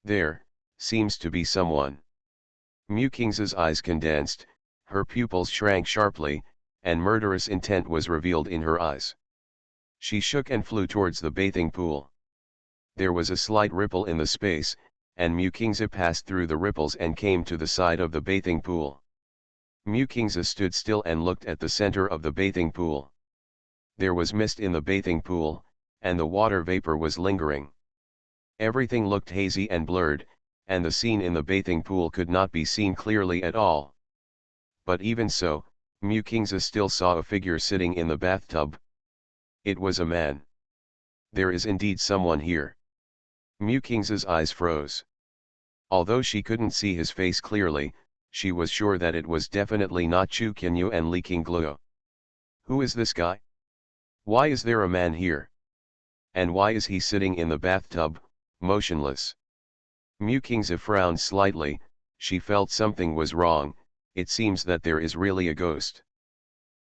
There, seems to be someone. Mu Qingze's eyes condensed, her pupils shrank sharply, and murderous intent was revealed in her eyes. She shook and flew towards the bathing pool. There was a slight ripple in the space, and Mu Qingze passed through the ripples and came to the side of the bathing pool. Mu Qingze stood still and looked at the center of the bathing pool. There was mist in the bathing pool, and the water vapor was lingering. Everything looked hazy and blurred, and the scene in the bathing pool could not be seen clearly at all. But even so, Mu Qingze still saw a figure sitting in the bathtub. It was a man. There is indeed someone here. Mu Qingze's eyes froze. Although she couldn't see his face clearly, she was sure that it was definitely not Chu Qianyuo and Li Qingluo. Who is this guy? Why is there a man here? And why is he sitting in the bathtub, motionless? Mu Qingze frowned slightly. She felt something was wrong. It seems that there is really a ghost.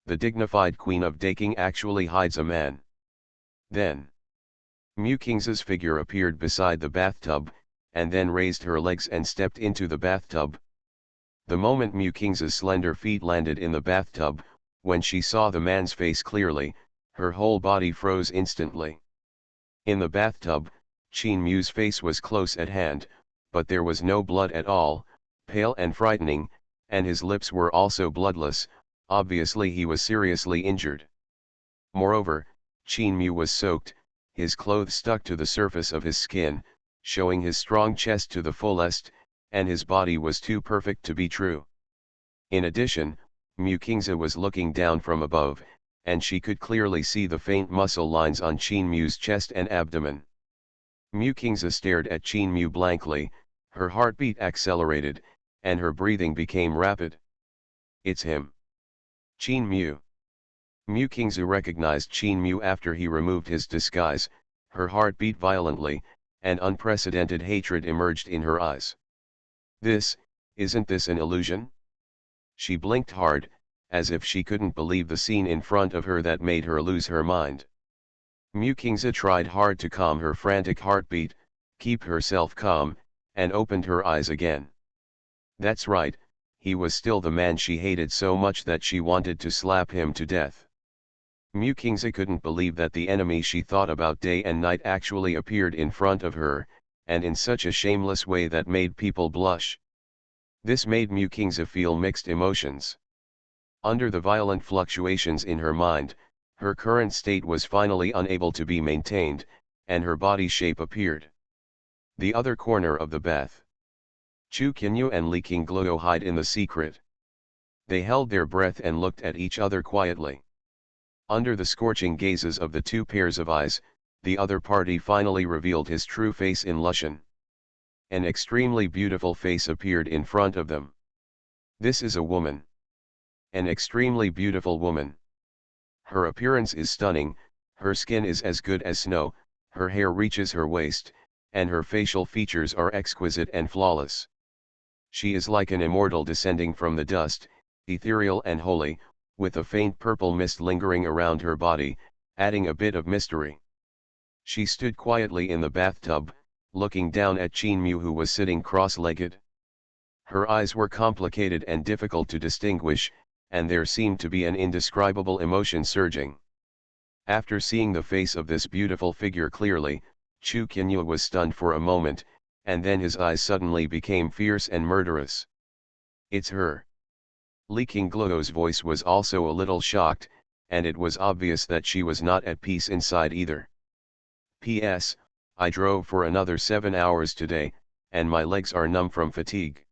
The dignified queen of Daking actually hides a man. Then, Mu Qingze's figure appeared beside the bathtub, and then raised her legs and stepped into the bathtub. The moment Mu King's slender feet landed in the bathtub, when she saw the man's face clearly, her whole body froze instantly. In the bathtub, Qin Mu's face was close at hand, but there was no blood at all, pale and frightening, and his lips were also bloodless. Obviously he was seriously injured. Moreover, Qin Mu was soaked, his clothes stuck to the surface of his skin, showing his strong chest to the fullest, and his body was too perfect to be true. In addition, Mu Kingza was looking down from above, and she could clearly see the faint muscle lines on Qin Mu's chest and abdomen. Mu Kingza stared at Qin Mu blankly, her heartbeat accelerated, and her breathing became rapid. It's him. Qin Mu. Mu Kingza recognized Qin Mu after he removed his disguise, her heart beat violently, and unprecedented hatred emerged in her eyes. Isn't this an illusion? She blinked hard, as if she couldn't believe the scene in front of her that made her lose her mind. Mu Kingza tried hard to calm her frantic heartbeat, keep herself calm, and opened her eyes again. That's right, he was still the man she hated so much that she wanted to slap him to death. Mu Kingza couldn't believe that the enemy she thought about day and night actually appeared in front of her, and in such a shameless way that made people blush. This made Mu Kingza feel mixed emotions. Under the violent fluctuations in her mind, her current state was finally unable to be maintained, and her body shape appeared. The other corner of the bath. Chu Qinyu and Li Qingluo hide in the secret. They held their breath and looked at each other quietly. Under the scorching gazes of the two pairs of eyes, the other party finally revealed his true face in Lushan. An extremely beautiful face appeared in front of them. This is a woman. An extremely beautiful woman. Her appearance is stunning, her skin is as good as snow, her hair reaches her waist, and her facial features are exquisite and flawless. She is like an immortal descending from the dust, ethereal and holy, with a faint purple mist lingering around her body, adding a bit of mystery. She stood quietly in the bathtub, looking down at Qin Mu, who was sitting cross-legged. Her eyes were complicated and difficult to distinguish, and there seemed to be an indescribable emotion surging. After seeing the face of this beautiful figure clearly, Chu Qinyu was stunned for a moment, and then his eyes suddenly became fierce and murderous. It's her. Li Qingluo's voice was also a little shocked, and it was obvious that she was not at peace inside either. P.S. I drove for another 7 hours today, and my legs are numb from fatigue.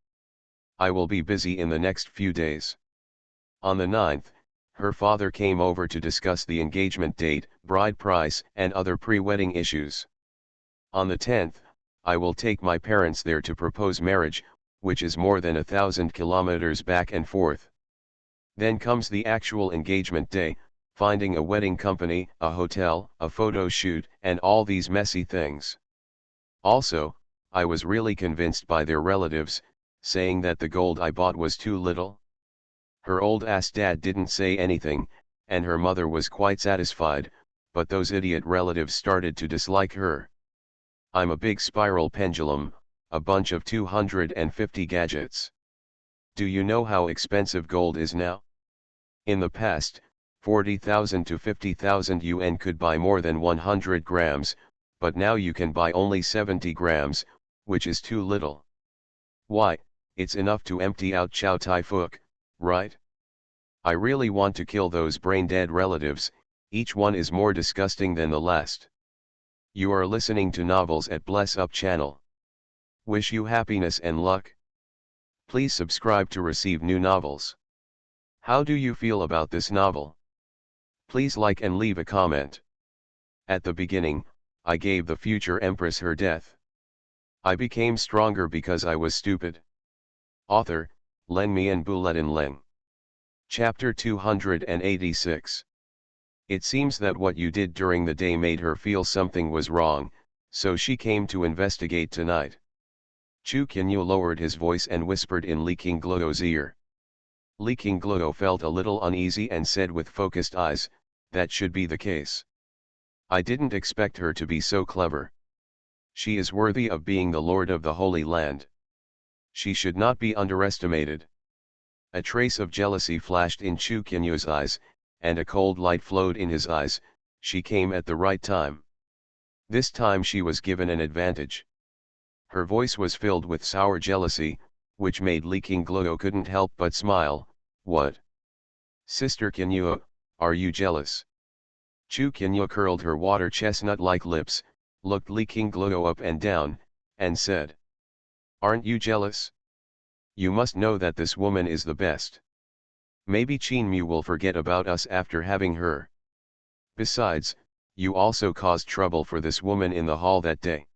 I will be busy in the next few days. On the 9th, her father came over to discuss the engagement date, bride price, and other pre-wedding issues. On the 10th, I will take my parents there to propose marriage, which is more than 1,000 kilometers back and forth. Then comes the actual engagement day, finding a wedding company, a hotel, a photo shoot, and all these messy things. Also, I was really convinced by their relatives, saying that the gold I bought was too little. Her old-ass dad didn't say anything, and her mother was quite satisfied, but those idiot relatives started to dislike her. I'm a big spiral pendulum, a bunch of 250 gadgets. Do you know how expensive gold is now? In the past, 40,000 to 50,000 yuan could buy more than 100 grams, but now you can buy only 70 grams, which is too little. Why, it's enough to empty out Chow Tai Fook, right? I really want to kill those brain-dead relatives, each one is more disgusting than the last. You are listening to Novels at Bless Up channel. Wish you happiness and luck. Please subscribe to receive new novels. How do you feel about this novel? Please like and leave a comment. At the beginning, I gave the future empress her death. I became stronger because I was stupid. Author, Len Mian Buletin Leng. Chapter 286. It seems that what you did during the day made her feel something was wrong, so she came to investigate tonight. Chu Qinyu lowered his voice and whispered in Li Qingluo's ear. Li Qingluo felt a little uneasy and said with focused eyes, that should be the case. I didn't expect her to be so clever. She is worthy of being the lord of the Holy Land. She should not be underestimated. A trace of jealousy flashed in Chu Qianyu's eyes, and a cold light flowed in his eyes. She came at the right time. This time she was given an advantage. Her voice was filled with sour jealousy, which made Li Qingluo couldn't help but smile. What? Sister Qianyu, are you jealous? Chu Qianyu curled her water chestnut-like lips, looked Li Qingluo up and down, and said, "Aren't you jealous? You must know that this woman is the best. Maybe Qin Mu will forget about us after having her. Besides, you also caused trouble for this woman in the hall that day."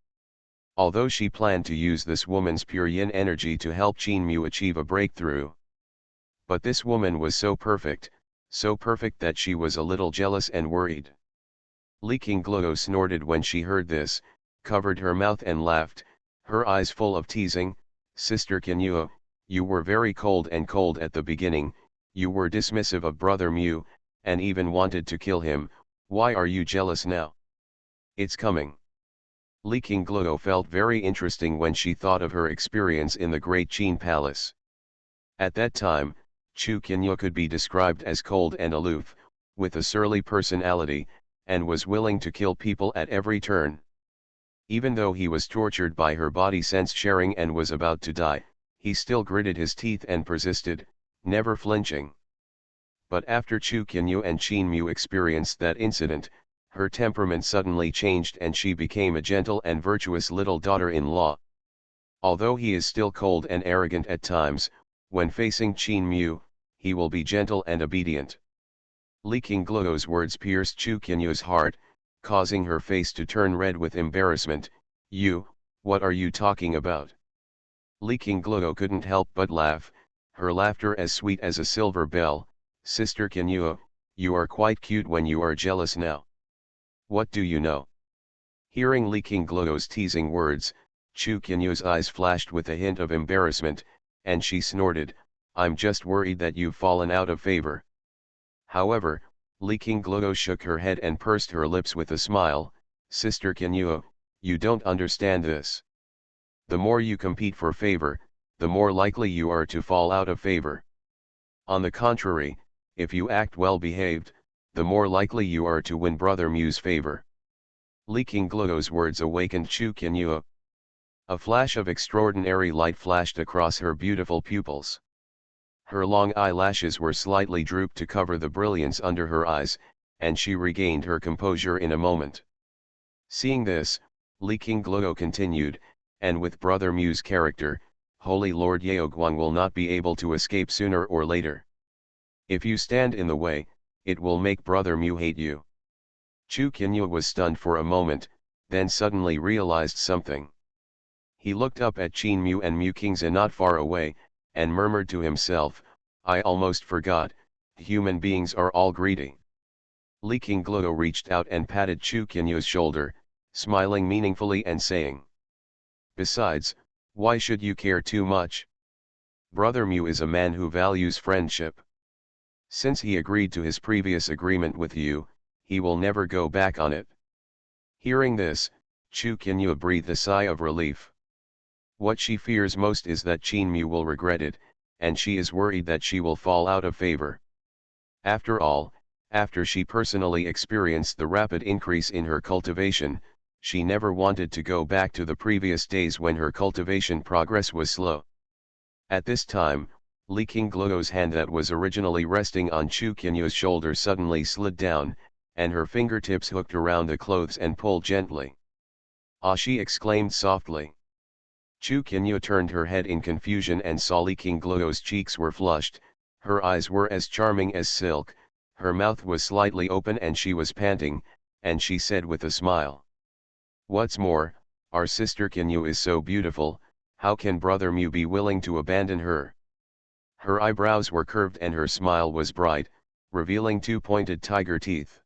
Although she planned to use this woman's pure yin energy to help Qin Mu achieve a breakthrough. But this woman was so perfect that she was a little jealous and worried. Li Qingluo snorted when she heard this, covered her mouth and laughed, her eyes full of teasing. "Sister Qianyu, you were very cold at the beginning, you were dismissive of Brother Mu, and even wanted to kill him. Why are you jealous now? It's coming." Li Qingluo felt very interesting when she thought of her experience in the Great Qin Palace. At that time, Chu Qianyu could be described as cold and aloof, with a surly personality, and was willing to kill people at every turn. Even though he was tortured by her body sense sharing and was about to die, he still gritted his teeth and persisted, never flinching. But after Chu Qianyu and Qin Mu experienced that incident, her temperament suddenly changed and she became a gentle and virtuous little daughter-in-law. Although he is still cold and arrogant at times, when facing Qin Mu, he will be gentle and obedient. Li Qingluo's words pierced Chu Qianyu's heart, causing her face to turn red with embarrassment. "You, what are you talking about?" Li Qingluo couldn't help but laugh, her laughter as sweet as a silver bell. "Sister Qianyu, you are quite cute when you are jealous now. What do you know?" Hearing Li Qingluo's teasing words, Chu Qianyu's eyes flashed with a hint of embarrassment, and she snorted, "I'm just worried that you've fallen out of favor." However, Li Qingluo shook her head and pursed her lips with a smile. "Sister Qianyu, you don't understand this. The more you compete for favor, the more likely you are to fall out of favor. On the contrary, if you act well behaved, the more likely you are to win Brother Mu's favor." Li Qingluo's words awakened Chu Qianyu. A flash of extraordinary light flashed across her beautiful pupils. Her long eyelashes were slightly drooped to cover the brilliance under her eyes, and she regained her composure in a moment. Seeing this, Li Qingluo continued, "And with Brother Mu's character, Holy Lord Yaoguang will not be able to escape sooner or later. If you stand in the way, it will make Brother Mu hate you." Chu Qianyu was stunned for a moment, then suddenly realized something. He looked up at Qin Mu and Mu Qingze not far away, and murmured to himself, "I almost forgot, human beings are all greedy." Li Qingluo reached out and patted Chu Qianyu's shoulder, smiling meaningfully and saying, "Besides, why should you care too much? Brother Mu is a man who values friendship. Since he agreed to his previous agreement with you, he will never go back on it." Hearing this, Chu Qianyu breathed a sigh of relief. What she fears most is that Qin Mu will regret it, and she is worried that she will fall out of favor. After all, after she personally experienced the rapid increase in her cultivation, she never wanted to go back to the previous days when her cultivation progress was slow. At this time, Li Qingluo's hand that was originally resting on Chu Qianyu's shoulder suddenly slid down, and her fingertips hooked around the clothes and pulled gently. "Ah!" she exclaimed softly. Chu Qianyu turned her head in confusion and saw Li Qingluo's cheeks were flushed, her eyes were as charming as silk, her mouth was slightly open and she was panting, and she said with a smile, "What's more, our sister Qianyu is so beautiful, how can Brother Mu be willing to abandon her?" Her eyebrows were curved and her smile was bright, revealing two pointed tiger teeth.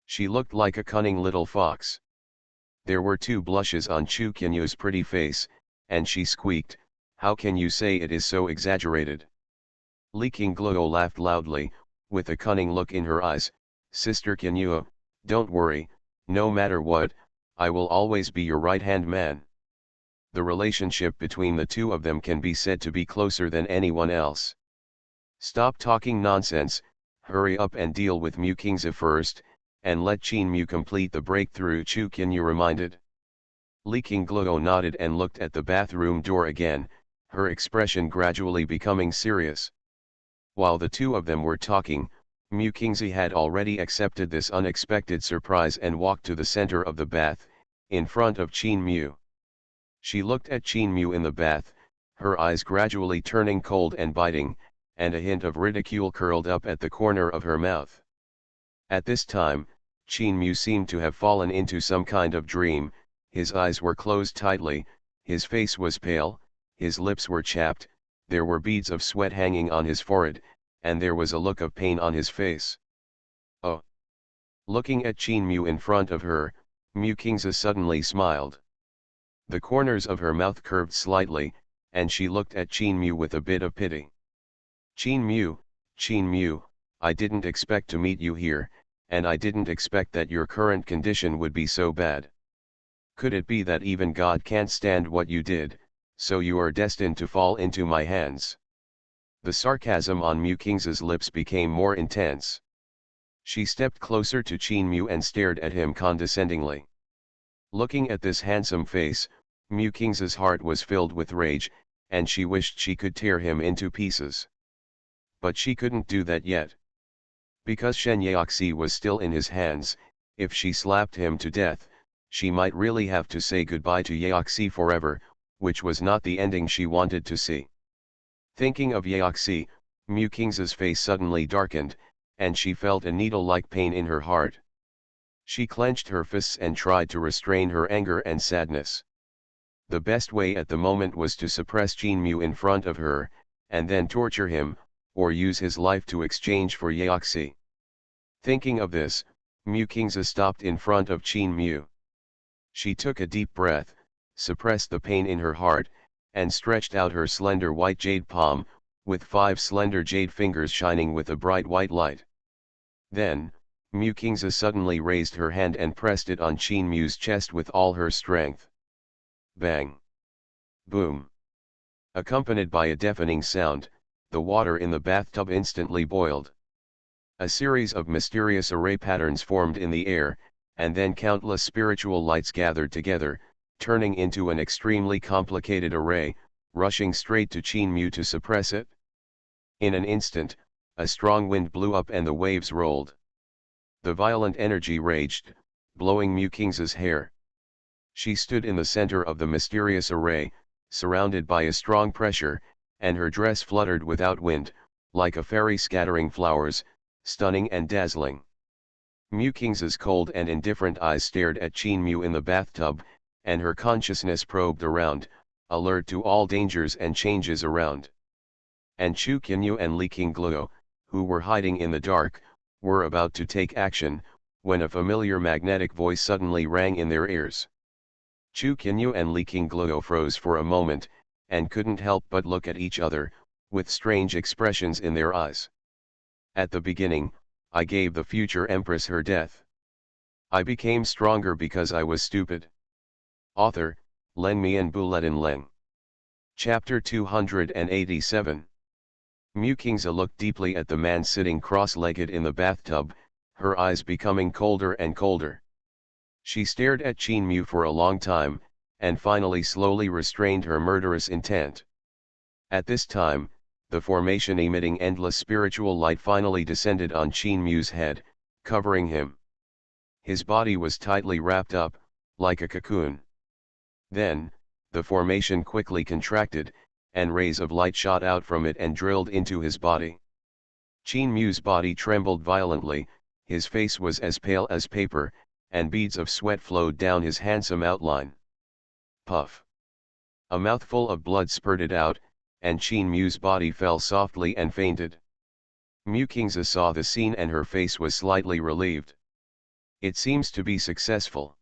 She looked like a cunning little fox. There were two blushes on Chu Qianyu's pretty face, and she squeaked, "How can you say it is so exaggerated?" Li Qingluo laughed loudly, with a cunning look in her eyes. "Sister Qianyu, don't worry, no matter what, I will always be your right-hand man. The relationship between the two of them can be said to be closer than anyone else." Stop talking nonsense, hurry up and deal with Mu Kingza first, and let Qin Mu complete the breakthrough, Chu Qinyu reminded. Li Qingluo nodded and looked at the bathroom door again, her expression gradually becoming serious. While the two of them were talking, Mu Kingzi had already accepted this unexpected surprise and walked to the center of the bath, in front of Qin Mu. She looked at Qin Mu in the bath, her eyes gradually turning cold and biting, and a hint of ridicule curled up at the corner of her mouth. At this time, Qin Mu seemed to have fallen into some kind of dream, his eyes were closed tightly, his face was pale, his lips were chapped, there were beads of sweat hanging on his forehead, and there was a look of pain on his face. Oh! Looking at Qin Mu in front of her, Mu Kingza suddenly smiled. The corners of her mouth curved slightly, and she looked at Qin Mu with a bit of pity. Qin Mu, I didn't expect to meet you here, and I didn't expect that your current condition would be so bad. Could it be that even God can't stand what you did, so you are destined to fall into my hands? The sarcasm on Mu Kingza's lips became more intense. She stepped closer to Qin Mu and stared at him condescendingly. Looking at this handsome face, Mu Kingza's heart was filled with rage, and she wished she could tear him into pieces. But she couldn't do that yet. Because Shen Yaoxi was still in his hands, if she slapped him to death, she might really have to say goodbye to Yaoxi forever, which was not the ending she wanted to see. Thinking of Yaoxi, Mu Kingza's face suddenly darkened, and she felt a needle-like pain in her heart. She clenched her fists and tried to restrain her anger and sadness. The best way at the moment was to suppress Qin Mu in front of her, and then torture him, or use his life to exchange for Yaoxi. Thinking of this, Mu Kingza stopped in front of Qin Mu. She took a deep breath, suppressed the pain in her heart, and stretched out her slender white jade palm, with 5 slender jade fingers shining with a bright white light. Then, Mu Kingza suddenly raised her hand and pressed it on Qin Mu's chest with all her strength. Bang! Boom! Accompanied by a deafening sound, the water in the bathtub instantly boiled. A series of mysterious array patterns formed in the air, and then countless spiritual lights gathered together, turning into an extremely complicated array, rushing straight to Qin Mu to suppress it. In an instant, a strong wind blew up and the waves rolled. The violent energy raged, blowing Mu Kingza's hair. She stood in the center of the mysterious array, surrounded by a strong pressure, and her dress fluttered without wind, like a fairy scattering flowers, stunning and dazzling. Mu Kingza's cold and indifferent eyes stared at Qin Mu in the bathtub, and her consciousness probed around, alert to all dangers and changes around. And Chu Qinyu and Li Qingluo, who were hiding in the dark, were about to take action, when a familiar magnetic voice suddenly rang in their ears. Chu Qinyu and Li Qingluo froze for a moment, and couldn't help but look at each other, with strange expressions in their eyes. At the beginning, I gave the future empress her death. I became stronger because I was stupid. Author, Len Mian Buletin Leng. Chapter 287. Mu Kingza looked deeply at the man sitting cross-legged in the bathtub, her eyes becoming colder and colder. She stared at Qin Mu for a long time, and finally slowly restrained her murderous intent. At this time, the formation emitting endless spiritual light finally descended on Qin Mu's head, covering him. His body was tightly wrapped up, like a cocoon. Then, the formation quickly contracted, and rays of light shot out from it and drilled into his body. Qin Mu's body trembled violently, his face was as pale as paper, and beads of sweat flowed down his handsome outline. Puff! A mouthful of blood spurted out, and Qin Mu's body fell softly and fainted. Mu Kingza saw the scene and her face was slightly relieved. It seems to be successful.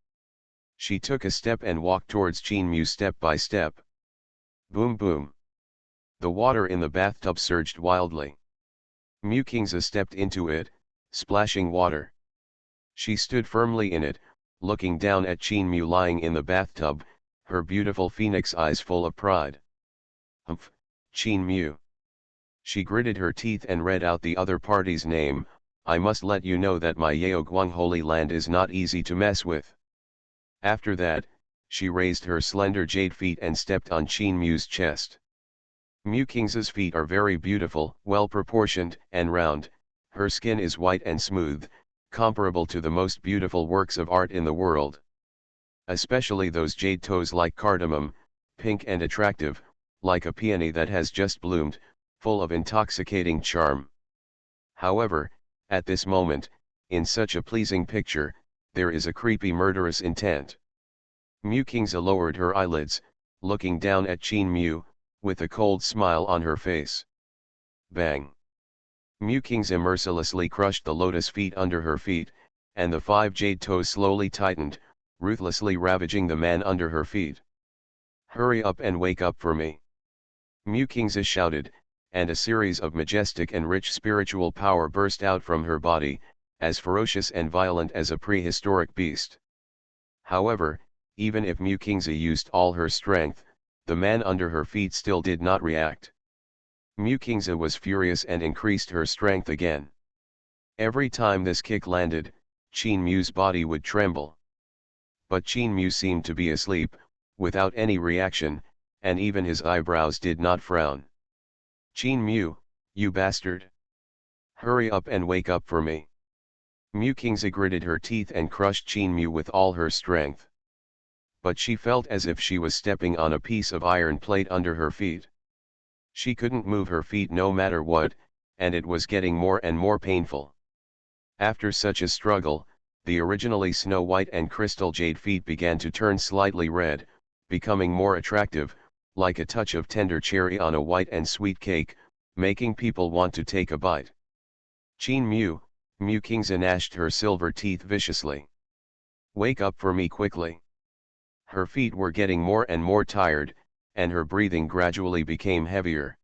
She took a step and walked towards Qin Mu step by step. Boom boom! The water in the bathtub surged wildly. Mu Kingza stepped into it, splashing water. She stood firmly in it, looking down at Qin Mu lying in the bathtub, her beautiful phoenix eyes full of pride. Humph, Qin Mu. She gritted her teeth and read out the other party's name. I must let you know that my Yaoguang Holy Land is not easy to mess with. After that, she raised her slender jade feet and stepped on Qin Mu's chest. Mu King's feet are very beautiful, well proportioned, and round. Her skin is white and smooth, comparable to the most beautiful works of art in the world. Especially those jade toes like cardamom, pink and attractive, like a peony that has just bloomed, full of intoxicating charm. However, at this moment, in such a pleasing picture, there is a creepy murderous intent. Mu Kingza lowered her eyelids, looking down at Qin Mu, with a cold smile on her face. Bang! Mu Kingza mercilessly crushed the lotus feet under her feet, and the 5 jade toes slowly tightened, ruthlessly ravaging the man under her feet. Hurry up and wake up for me! Mu Kingza shouted, and a series of majestic and rich spiritual power burst out from her body, as ferocious and violent as a prehistoric beast. However, even if Mu Kingza used all her strength, the man under her feet still did not react. Mu Kingza was furious and increased her strength again. Every time this kick landed, Qin Mu's body would tremble. But Qin Mu seemed to be asleep, without any reaction, and even his eyebrows did not frown. Qin Mu, you bastard! Hurry up and wake up for me! Mu Kingza gritted her teeth and crushed Qin Mu with all her strength. But she felt as if she was stepping on a piece of iron plate under her feet. She couldn't move her feet no matter what, and it was getting more and more painful. After such a struggle, the originally snow-white and crystal jade feet began to turn slightly red, becoming more attractive, like a touch of tender cherry on a white and sweet cake, making people want to take a bite. Qin Mu, Mu Kingza gnashed her silver teeth viciously. Wake up for me quickly! Her feet were getting more and more tired, and her breathing gradually became heavier.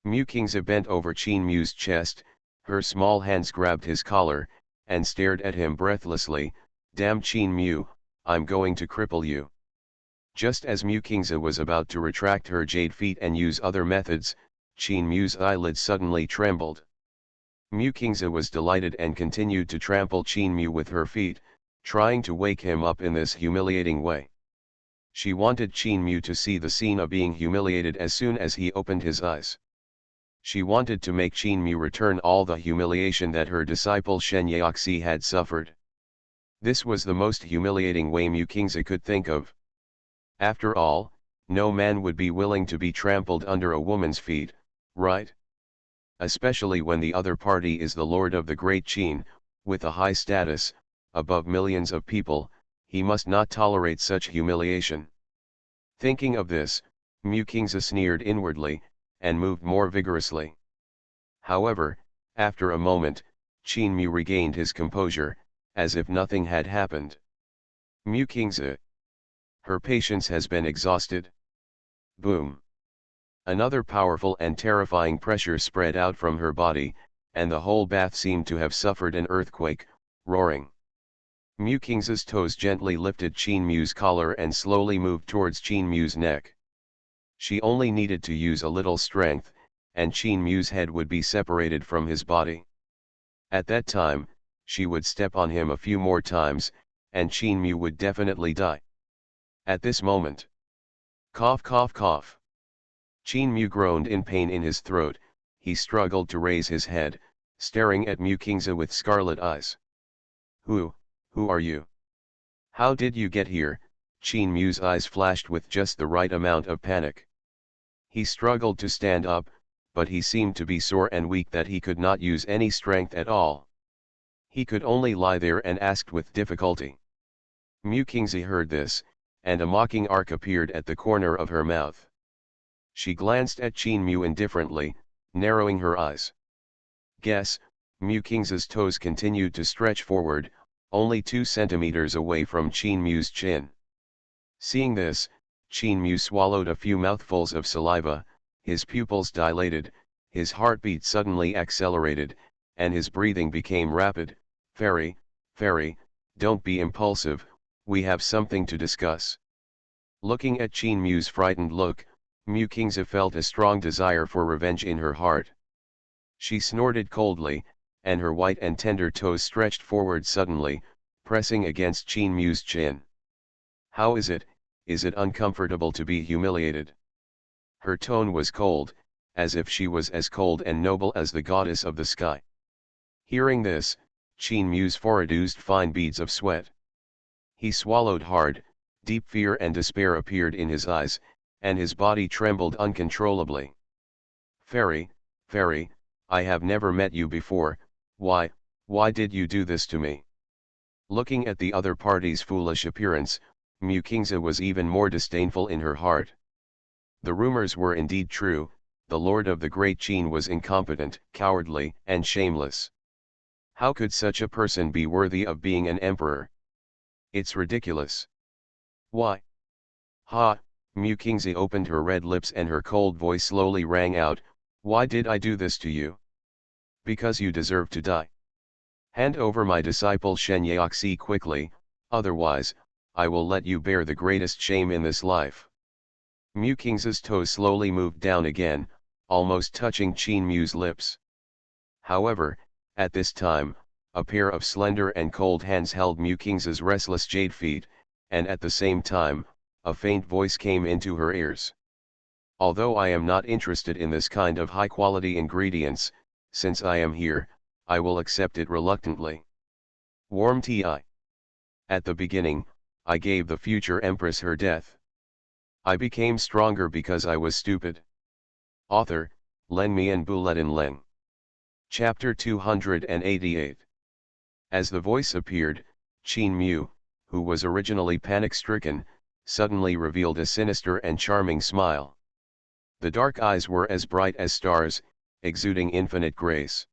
Mu Kingza bent over Qin Mu's chest, her small hands grabbed his collar, and stared at him breathlessly. Damn Qin Mu, I'm going to cripple you! Just as Mu Kingza was about to retract her jade feet and use other methods, Qin Mu's eyelids suddenly trembled. Mu Kingza was delighted and continued to trample Qin Mu with her feet, trying to wake him up in this humiliating way. She wanted Qin Mu to see the scene of being humiliated as soon as he opened his eyes. She wanted to make Qin Mu return all the humiliation that her disciple Shen Yaxi had suffered. This was the most humiliating way Mu Kingza could think of. After all, no man would be willing to be trampled under a woman's feet, right? Especially when the other party is the lord of the great Qin, with a high status, above millions of people. He must not tolerate such humiliation. Thinking of this, Mu Kingza sneered inwardly, and moved more vigorously. However, after a moment, Qin Mu regained his composure, as if nothing had happened. Mu Kingza. Her patience has been exhausted. Boom. Another powerful and terrifying pressure spread out from her body, and the whole bath seemed to have suffered an earthquake, roaring. Mu Kingza's toes gently lifted Qin Mu's collar and slowly moved towards Qin Mu's neck. She only needed to use a little strength, and Qin Mu's head would be separated from his body. At that time, she would step on him a few more times, and Qin Mu would definitely die. At this moment, cough cough cough. Qin Mu groaned in pain in his throat. He struggled to raise his head, staring at Mu Kingza with scarlet eyes. Who are you? How did you get here? Qin Mu's eyes flashed with just the right amount of panic. He struggled to stand up, but he seemed to be sore and weak that he could not use any strength at all. He could only lie there and asked with difficulty. Mu Kingza heard this, and a mocking arc appeared at the corner of her mouth. She glanced at Qin Mu indifferently, narrowing her eyes. Guess, Mu Kingza's toes continued to stretch forward, only 2 centimeters away from Qin Mu's chin. Seeing this, Qin Mu swallowed a few mouthfuls of saliva, his pupils dilated, his heartbeat suddenly accelerated, and his breathing became rapid. Fairy, don't be impulsive, we have something to discuss. Looking at Qin Mu's frightened look, Mu Kingza felt a strong desire for revenge in her heart. She snorted coldly, and her white and tender toes stretched forward suddenly, pressing against Qin Mu's chin. How is it uncomfortable to be humiliated? Her tone was cold, as if she was as cold and noble as the goddess of the sky. Hearing this, Qin Mu's forehead oozed fine beads of sweat. He swallowed hard, deep fear and despair appeared in his eyes, and his body trembled uncontrollably. Fairy, fairy, I have never met you before, why did you do this to me? Looking at the other party's foolish appearance, Mu Qingze was even more disdainful in her heart. The rumors were indeed true, the lord of the great Qin was incompetent, cowardly, and shameless. How could such a person be worthy of being an emperor? It's ridiculous. Why? Ha! Mu Qingze opened her red lips and her cold voice slowly rang out, why did I do this to you? Because you deserve to die. Hand over my disciple Shen Yaxi quickly, otherwise, I will let you bear the greatest shame in this life. Mu Qingze's toes slowly moved down again, almost touching Qin Mu's lips. However, at this time, a pair of slender and cold hands held Mu Qingze's restless jade feet, and at the same time, a faint voice came into her ears. Although I am not interested in this kind of high-quality ingredients, since I am here, I will accept it reluctantly. Warm tea. At the beginning, I gave the future empress her death. I became stronger because I was stupid. Author, Len Mi and Buletin Len. Chapter 288. As the voice appeared, Qin Mu, who was originally panic-stricken, suddenly revealed a sinister and charming smile. The dark eyes were as bright as stars, exuding infinite grace.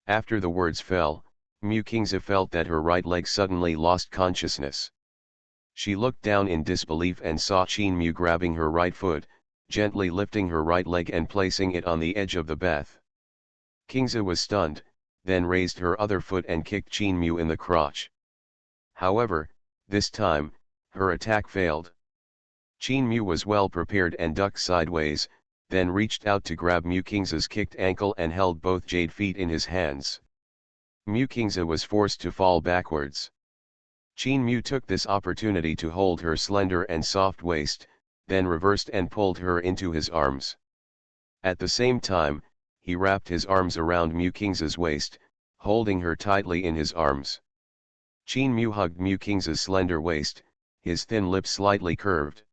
After the words fell, Mu Qingze felt that her right leg suddenly lost consciousness. She looked down in disbelief and saw Qin Mu grabbing her right foot, gently lifting her right leg and placing it on the edge of the bath. Qingze was stunned, then raised her other foot and kicked Qin Mu in the crotch. However, this time, her attack failed. Qin Mu was well prepared and ducked sideways, then reached out to grab Mu Qingze's kicked ankle and held both jade feet in his hands. Mu Qingze was forced to fall backwards. Qin Mu took this opportunity to hold her slender and soft waist, then reversed and pulled her into his arms. At the same time, he wrapped his arms around Mu Qingze's waist, holding her tightly in his arms. Qin Mu hugged Mu Qingze's slender waist, his thin lips slightly curved.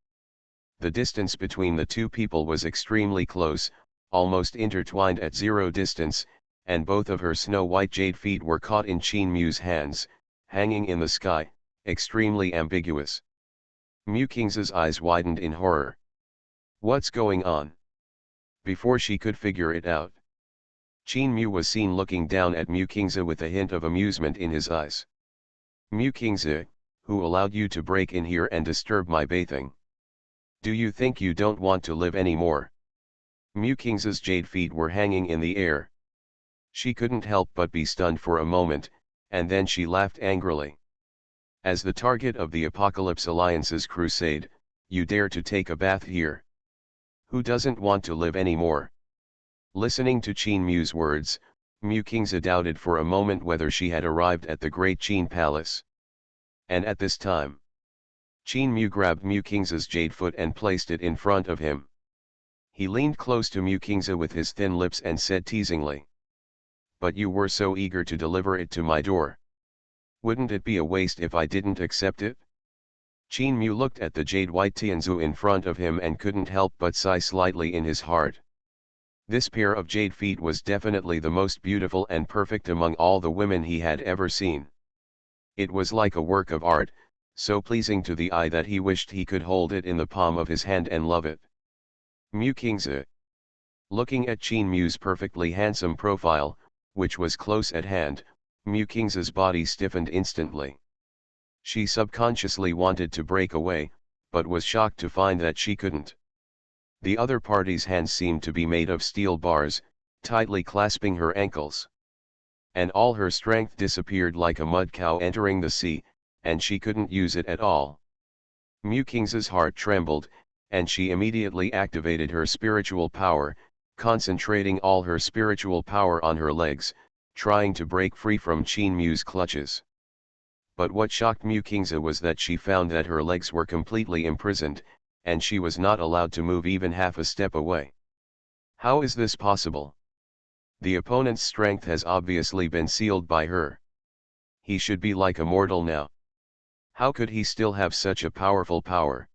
The distance between the two people was extremely close, almost intertwined at zero distance, and both of her snow-white jade feet were caught in Qin Mu's hands, hanging in the sky, extremely ambiguous. Mu Qingze's eyes widened in horror. What's going on? Before she could figure it out, Qin Mu was seen looking down at Mu Qingze with a hint of amusement in his eyes. Mu Qingze, who allowed you to break in here and disturb my bathing? Do you think you don't want to live anymore? Mu Qingze's jade feet were hanging in the air. She couldn't help but be stunned for a moment, and then she laughed angrily. As the target of the Apocalypse Alliance's crusade, you dare to take a bath here? Who doesn't want to live anymore? Listening to Qin Mu's words, Mu Qingze doubted for a moment whether she had arrived at the great Qin palace. And at this time, Qin Mu grabbed Mu Qingze's jade foot and placed it in front of him. He leaned close to Mu Qingze with his thin lips and said teasingly, "But you were so eager to deliver it to my door. Wouldn't it be a waste if I didn't accept it?" Qin Mu looked at the jade white Tianzu in front of him and couldn't help but sigh slightly in his heart. This pair of jade feet was definitely the most beautiful and perfect among all the women he had ever seen. It was like a work of art, so pleasing to the eye that he wished he could hold it in the palm of his hand and love it. Mu Qingze. Looking at Qin Mu's perfectly handsome profile, which was close at hand, Mu Qingze's body stiffened instantly. She subconsciously wanted to break away, but was shocked to find that she couldn't. The other party's hands seemed to be made of steel bars, tightly clasping her ankles. And all her strength disappeared like a mud cow entering the sea, and she couldn't use it at all. Mu Qingze's heart trembled, and she immediately activated her spiritual power, concentrating all her spiritual power on her legs, trying to break free from Qin Mu's clutches. But what shocked Mu Kingza was that she found that her legs were completely imprisoned, and she was not allowed to move even half a step away. How is this possible? The opponent's strength has obviously been sealed by her. He should be like a mortal now. How could he still have such a powerful power?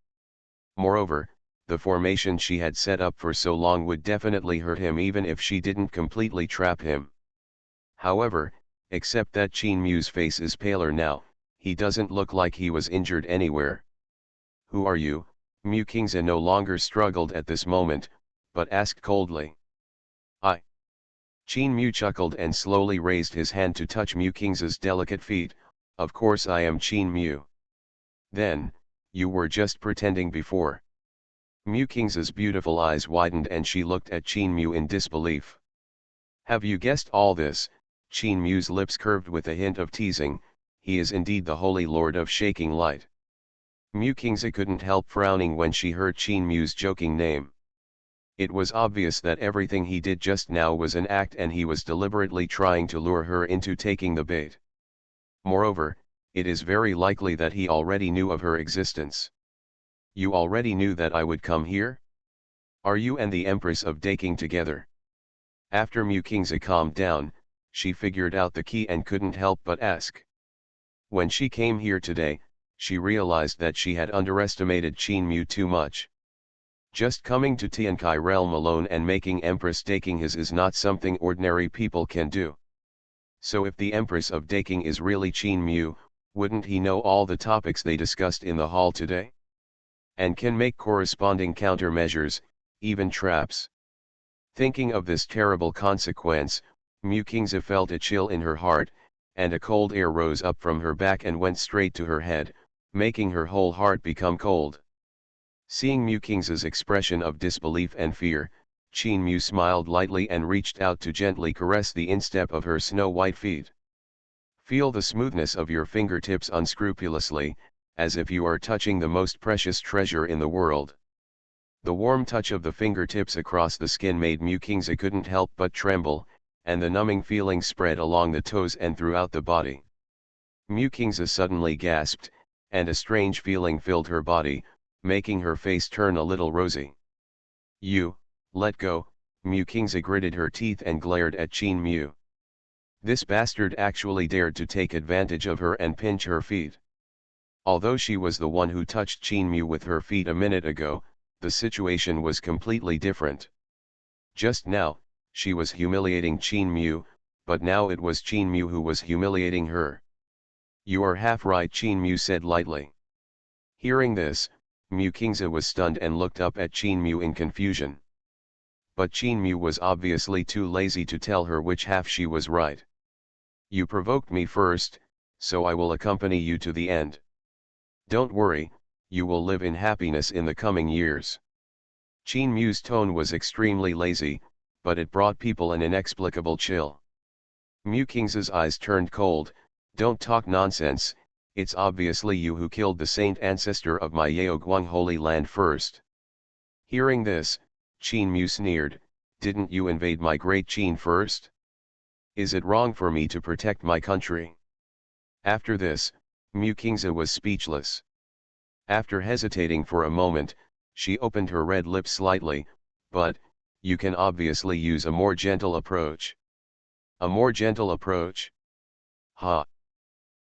Moreover, the formation she had set up for so long would definitely hurt him even if she didn't completely trap him. However, except that Qin Mu's face is paler now, he doesn't look like he was injured anywhere. Who are you? Mu Kingza no longer struggled at this moment, but asked coldly. I. Qin Mu chuckled and slowly raised his hand to touch Mu Kingza's delicate feet. Of course I am Qin Mu. Then, you were just pretending before. Mu Kingza's beautiful eyes widened and she looked at Qin Mu in disbelief. Have you guessed all this? Qin Mu's lips curved with a hint of teasing. He is indeed the Holy Lord of Shaking Light. Mu Kingza couldn't help frowning when she heard Qin Mu's joking name. It was obvious that everything he did just now was an act and he was deliberately trying to lure her into taking the bait. Moreover, it is very likely that he already knew of her existence. You already knew that I would come here? Are you and the Empress of Daking together? After Mu Kingza calmed down, she figured out the key and couldn't help but ask. When she came here today, she realized that she had underestimated Qin Mu too much. Just coming to Tiankai realm alone and making Empress Daking his is not something ordinary people can do. So if the Empress of Daking is really Qin Mu, wouldn't he know all the topics they discussed in the hall today? And can make corresponding countermeasures, even traps. Thinking of this terrible consequence, Mu Kingza felt a chill in her heart, and a cold air rose up from her back and went straight to her head, making her whole heart become cold. Seeing Mu Kingza's expression of disbelief and fear, Qin Mu smiled lightly and reached out to gently caress the instep of her snow-white feet. Feel the smoothness of your fingertips unscrupulously, as if you are touching the most precious treasure in the world. The warm touch of the fingertips across the skin made Mu Kingza couldn't help but tremble, and the numbing feeling spread along the toes and throughout the body. Mu Kingza suddenly gasped, and a strange feeling filled her body, making her face turn a little rosy. You, let go, Mu Kingza gritted her teeth and glared at Qin Mu. This bastard actually dared to take advantage of her and pinch her feet. Although she was the one who touched Qin Mu with her feet a minute ago, the situation was completely different. Just now, she was humiliating Qin Mu, but now it was Qin Mu who was humiliating her. You are half right, Qin Mu said lightly. Hearing this, Mu Kingza was stunned and looked up at Qin Mu in confusion. But Qin Mu was obviously too lazy to tell her which half she was right. You provoked me first, so I will accompany you to the end. Don't worry, you will live in happiness in the coming years. Qin Mu's tone was extremely lazy, but it brought people an inexplicable chill. Mu Kingza's eyes turned cold. Don't talk nonsense, it's obviously you who killed the saint ancestor of my Yaoguang holy land first. Hearing this, Qin Mu sneered, didn't you invade my great Qin first? Is it wrong for me to protect my country? After this, Mu Kingza was speechless. After hesitating for a moment, she opened her red lips slightly, but, you can obviously use a more gentle approach. A more gentle approach? Ha!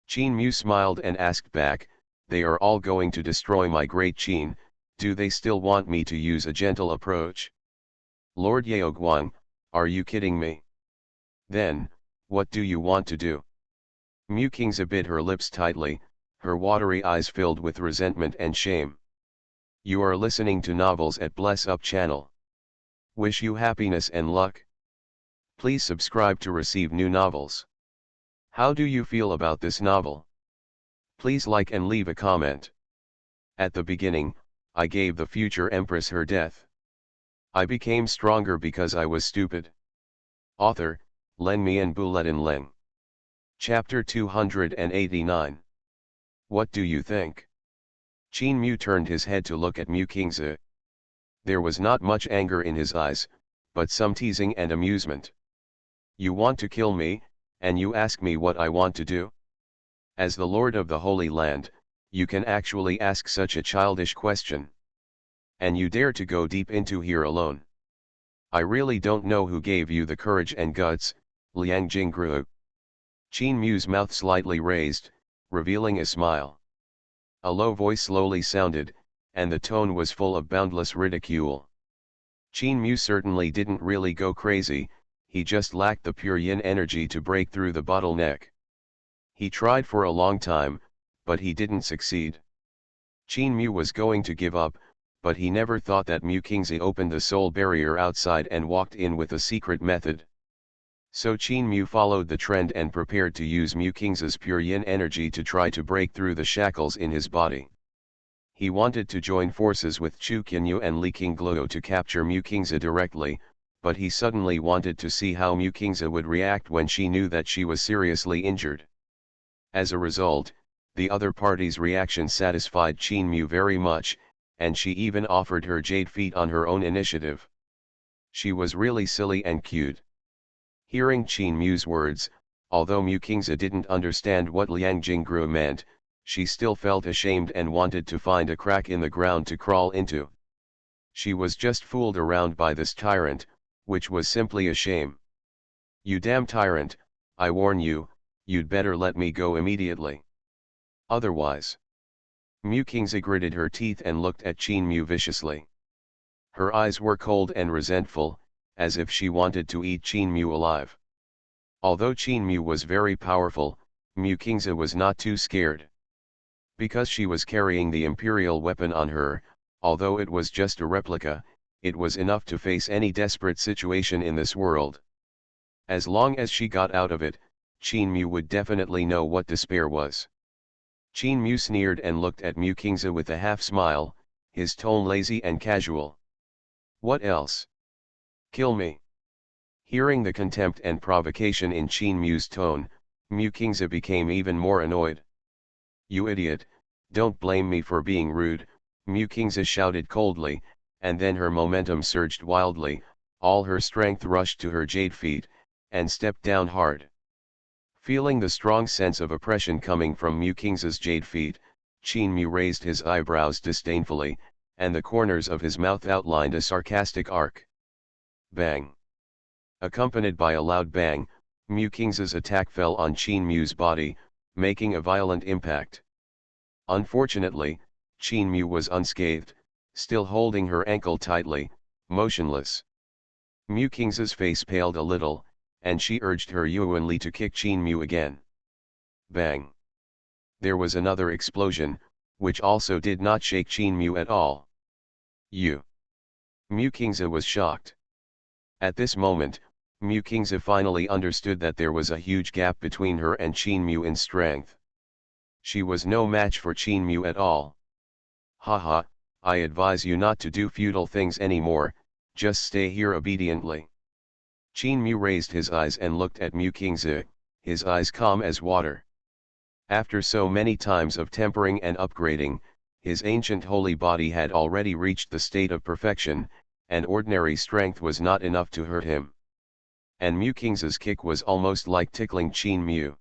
Qin Mu smiled and asked back, they are all going to destroy my great Qin, do they still want me to use a gentle approach? Lord Yaoguang, are you kidding me? Then, what do you want to do? Mu Kingza bit her lips tightly, her watery eyes filled with resentment and shame. You are listening to novels at Bless Up channel. Wish you happiness and luck. Please subscribe to receive new novels. How do you feel about this novel? Please like and leave a comment. At the beginning, I gave the future Empress her death. I became stronger because I was stupid. Author, Len Mian Buletin Leng. Chapter 289. What do you think? Qin Mu turned his head to look at Mu Kingza. There was not much anger in his eyes, but some teasing and amusement. You want to kill me, and you ask me what I want to do? As the Lord of the Holy Land, you can actually ask such a childish question. And you dare to go deep into here alone. I really don't know who gave you the courage and guts, Liang Jingru. Qin Mu's mouth slightly raised, revealing a smile. A low voice slowly sounded, and the tone was full of boundless ridicule. Qin Mu certainly didn't really go crazy, he just lacked the pure yin energy to break through the bottleneck. He tried for a long time, but he didn't succeed. Qin Mu was going to give up, but he never thought that Mu Kingzi opened the soul barrier outside and walked in with a secret method. So Qin Mu followed the trend and prepared to use Mu Kingzi's pure yin energy to try to break through the shackles in his body. He wanted to join forces with Chu Qinyu and Li Qingluo to capture Mu Kingzi directly, but he suddenly wanted to see how Mu Kingzi would react when she knew that she was seriously injured. As a result, the other party's reaction satisfied Qin Mu very much, and she even offered her jade feet on her own initiative. She was really silly and cute. Hearing Qin Mu's words, although Mu Kingzi didn't understand what Liang Jingru meant, she still felt ashamed and wanted to find a crack in the ground to crawl into. She was just fooled around by this tyrant, which was simply a shame. You damn tyrant, I warn you, you'd better let me go immediately. Otherwise. Mu Kingzi gritted her teeth and looked at Qin Mu viciously. Her eyes were cold and resentful, as if she wanted to eat Qin Mu alive. Although Qin Mu was very powerful, Mu Kingzi was not too scared. Because she was carrying the imperial weapon on her, although it was just a replica, it was enough to face any desperate situation in this world. As long as she got out of it, Qin Mu would definitely know what despair was. Qin Mu sneered and looked at Mu Kingzi with a half-smile, his tone lazy and casual. What else? Kill me. Hearing the contempt and provocation in Qin Mu's tone, Mu Kingzi became even more annoyed. You idiot, don't blame me for being rude, Mu Kingzi shouted coldly, and then her momentum surged wildly, all her strength rushed to her jade feet, and stepped down hard. Feeling the strong sense of oppression coming from Mu Kingzi's jade feet, Qin Mu raised his eyebrows disdainfully, and the corners of his mouth outlined a sarcastic arc. Bang! Accompanied by a loud bang, Mu Kingzi's attack fell on Qin Mu's body, making a violent impact. Unfortunately, Qin Mu was unscathed, still holding her ankle tightly, motionless. Mu Kingzi's face paled a little, and she urged her Yuan Li to kick Qin Mu again. Bang! There was another explosion, which also did not shake Qin Mu at all. Mu Kingzi was shocked. At this moment, Mu Kingzi finally understood that there was a huge gap between her and Qin Mu in strength. She was no match for Qin Mu at all. Haha, I advise you not to do futile things anymore, just stay here obediently. Qin Mu raised his eyes and looked at Mu Kingzi, his eyes calm as water. After so many times of tempering and upgrading, his ancient holy body had already reached the state of perfection, and ordinary strength was not enough to hurt him. And Mu Kingzi's kick was almost like tickling Qin Mu.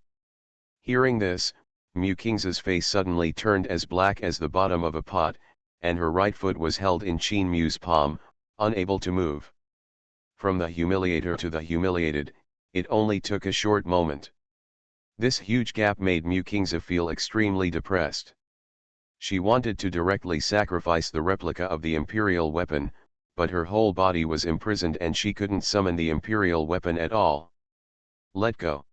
Hearing this, Mu Kingzi's face suddenly turned as black as the bottom of a pot, and her right foot was held in Qin Mu's palm, unable to move. From the humiliator to the humiliated, it only took a short moment. This huge gap made Mu Kingzi feel extremely depressed. She wanted to directly sacrifice the replica of the imperial weapon, but her whole body was imprisoned and she couldn't summon the imperial weapon at all. Let go!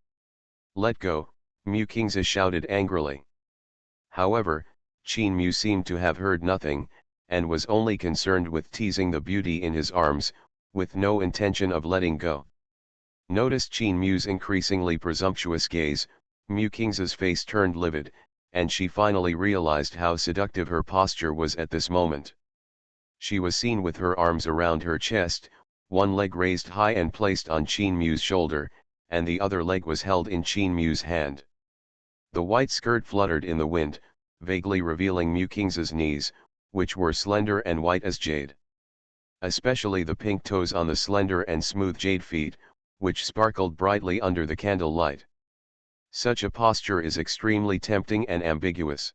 Let go! Mu Kingzi shouted angrily. However, Qin Mu seemed to have heard nothing, and was only concerned with teasing the beauty in his arms, with no intention of letting go. Noticed Qin Mu's increasingly presumptuous gaze, Mu Kingzi's face turned livid, and she finally realized how seductive her posture was at this moment. She was seen with her arms around her chest, one leg raised high and placed on Qin Mu's shoulder, and the other leg was held in Qin Mu's hand. The white skirt fluttered in the wind, vaguely revealing Mu Kingzi's knees, which were slender and white as jade. especially the pink toes on the slender and smooth jade feet, which sparkled brightly under the candle light. Such a posture is extremely tempting and ambiguous.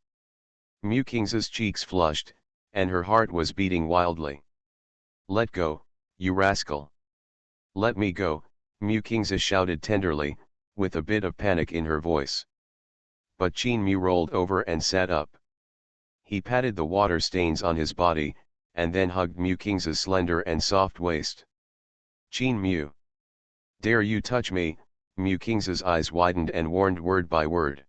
Mukings's cheeks flushed, and her heart was beating wildly. "Let go, you rascal! Let me go," Mukingza shouted tenderly, with a bit of panic in her voice. But Qin Mu rolled over and sat up. He patted the water stains on his body, and then hugged Mukingza's slender and soft waist. "Qin Mu! Dare you touch me?" Mukingza's eyes widened and warned word by word.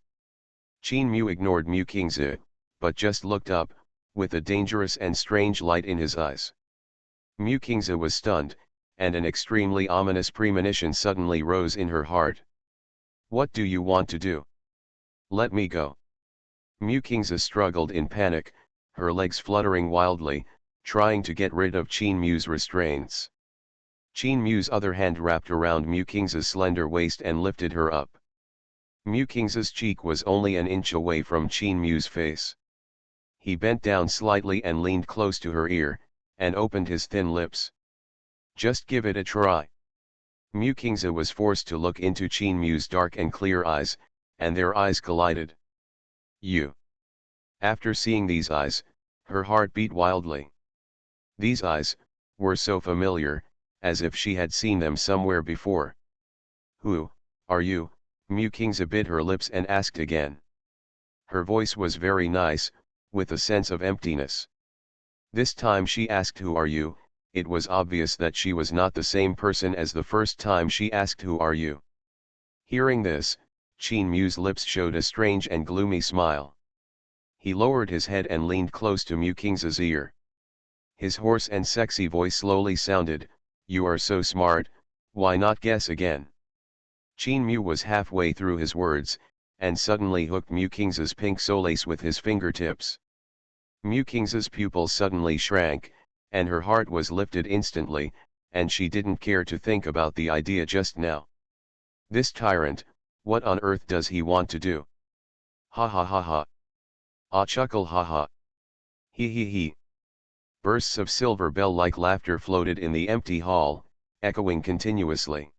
Qin Mu ignored Mukingza, but just looked up, with a dangerous and strange light in his eyes. Mukingza was stunned, and an extremely ominous premonition suddenly rose in her heart. "What do you want to do? Let me go." Mukingza struggled in panic, her legs fluttering wildly, trying to get rid of Qin Mu's restraints. Qin Mu's other hand wrapped around Mukingza's slender waist and lifted her up. Mukingza's cheek was only an inch away from Qin Mu's face. He bent down slightly and leaned close to her ear, and opened his thin lips. "Just give it a try." Mukingza was forced to look into Qin Mu's dark and clear eyes, and their eyes collided. "You." After seeing these eyes, her heart beat wildly. These eyes were so familiar, as if she had seen them somewhere before. "Who are you?" Mukingza bit her lips and asked again. Her voice was very nice, with a sense of emptiness. This time she asked, "Who are you?" It was obvious that she was not the same person as the first time she asked, "Who are you?" Hearing this, Qin Mu's lips showed a strange and gloomy smile. He lowered his head and leaned close to Mukingza's ear. His hoarse and sexy voice slowly sounded, "You are so smart, why not guess again?" Qin Mu was halfway through his words, and suddenly hooked Mukingza's pink solace with his fingertips. Mukingza's pupils suddenly shrank, and her heart was lifted instantly, and she didn't care to think about the idea just now. This tyrant, what on earth does he want to do? Ha ha ha ha. Ah, chuckle, ha ha. He he he. Bursts of silver bell-like laughter floated in the empty hall, echoing continuously.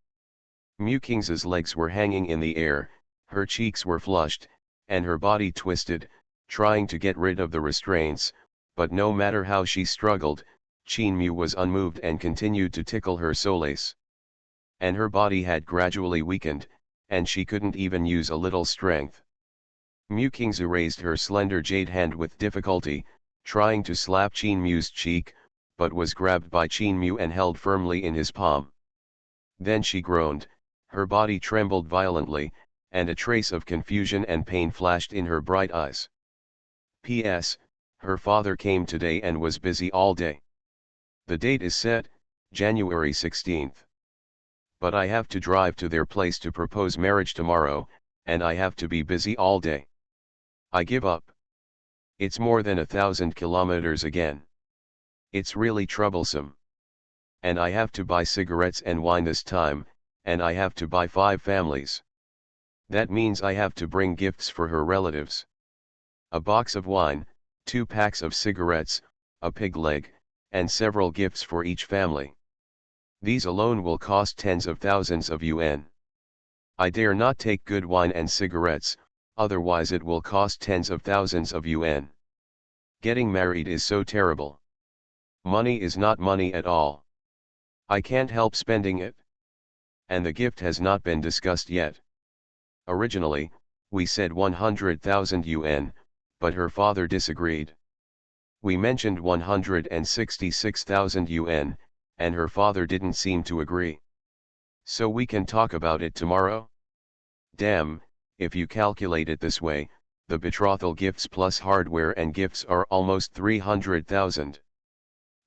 Mukingza's legs were hanging in the air, her cheeks were flushed, and her body twisted, trying to get rid of the restraints, but no matter how she struggled, Qin Mu was unmoved and continued to tickle her solace. And her body had gradually weakened, and she couldn't even use a little strength. Mukingza raised her slender jade hand with difficulty, trying to slap Qin Mu's cheek, but was grabbed by Qin Mu and held firmly in his palm. Then she groaned, her body trembled violently, and a trace of confusion and pain flashed in her bright eyes. P.S. Her father came today and was busy all day. The date is set, January 16th. But I have to drive to their place to propose marriage tomorrow, and I have to be busy all day. I give up. It's more than 1,000 kilometers again. It's really troublesome. And I have to buy cigarettes and wine this time, and I have to buy 5 families. That means I have to bring gifts for her relatives. A box of wine, 2 packs of cigarettes, a pig leg, and several gifts for each family. These alone will cost tens of thousands of yuan. I dare not take good wine and cigarettes, otherwise it will cost tens of thousands of yuan. Getting married is so terrible. Money is not money at all. I can't help spending it. And the gift has not been discussed yet. Originally, we said 100,000 yuan, but her father disagreed. We mentioned 166,000 yuan, and her father didn't seem to agree. So we can talk about it tomorrow? Damn, if you calculate it this way, the betrothal gifts plus hardware and gifts are almost 300,000.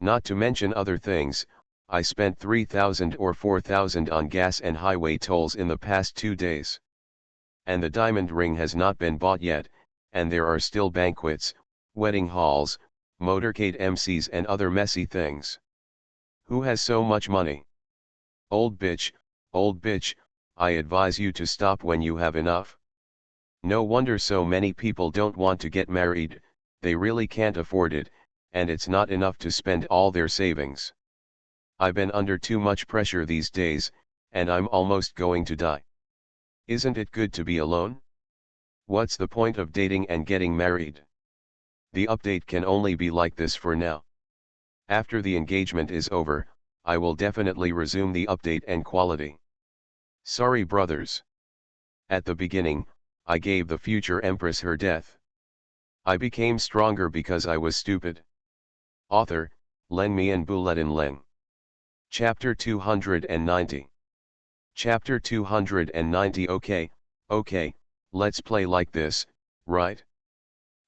Not to mention other things, I spent 3,000 or 4,000 on gas and highway tolls in the past 2 days. And the diamond ring has not been bought yet, and there are still banquets, wedding halls, motorcade MCs and other messy things. Who has so much money? Old bitch, I advise you to stop when you have enough. No wonder so many people don't want to get married, they really can't afford it, and it's not enough to spend all their savings. I've been under too much pressure these days, and I'm almost going to die. Isn't it good to be alone? What's the point of dating and getting married? The update can only be like this for now. After the engagement is over, I will definitely resume the update and quality. Sorry brothers. At the beginning, I gave the future empress her death. I became stronger because I was stupid. Author, Len Me and Buletin Leng. Chapter 290. Chapter 290. Okay, let's play like this, right?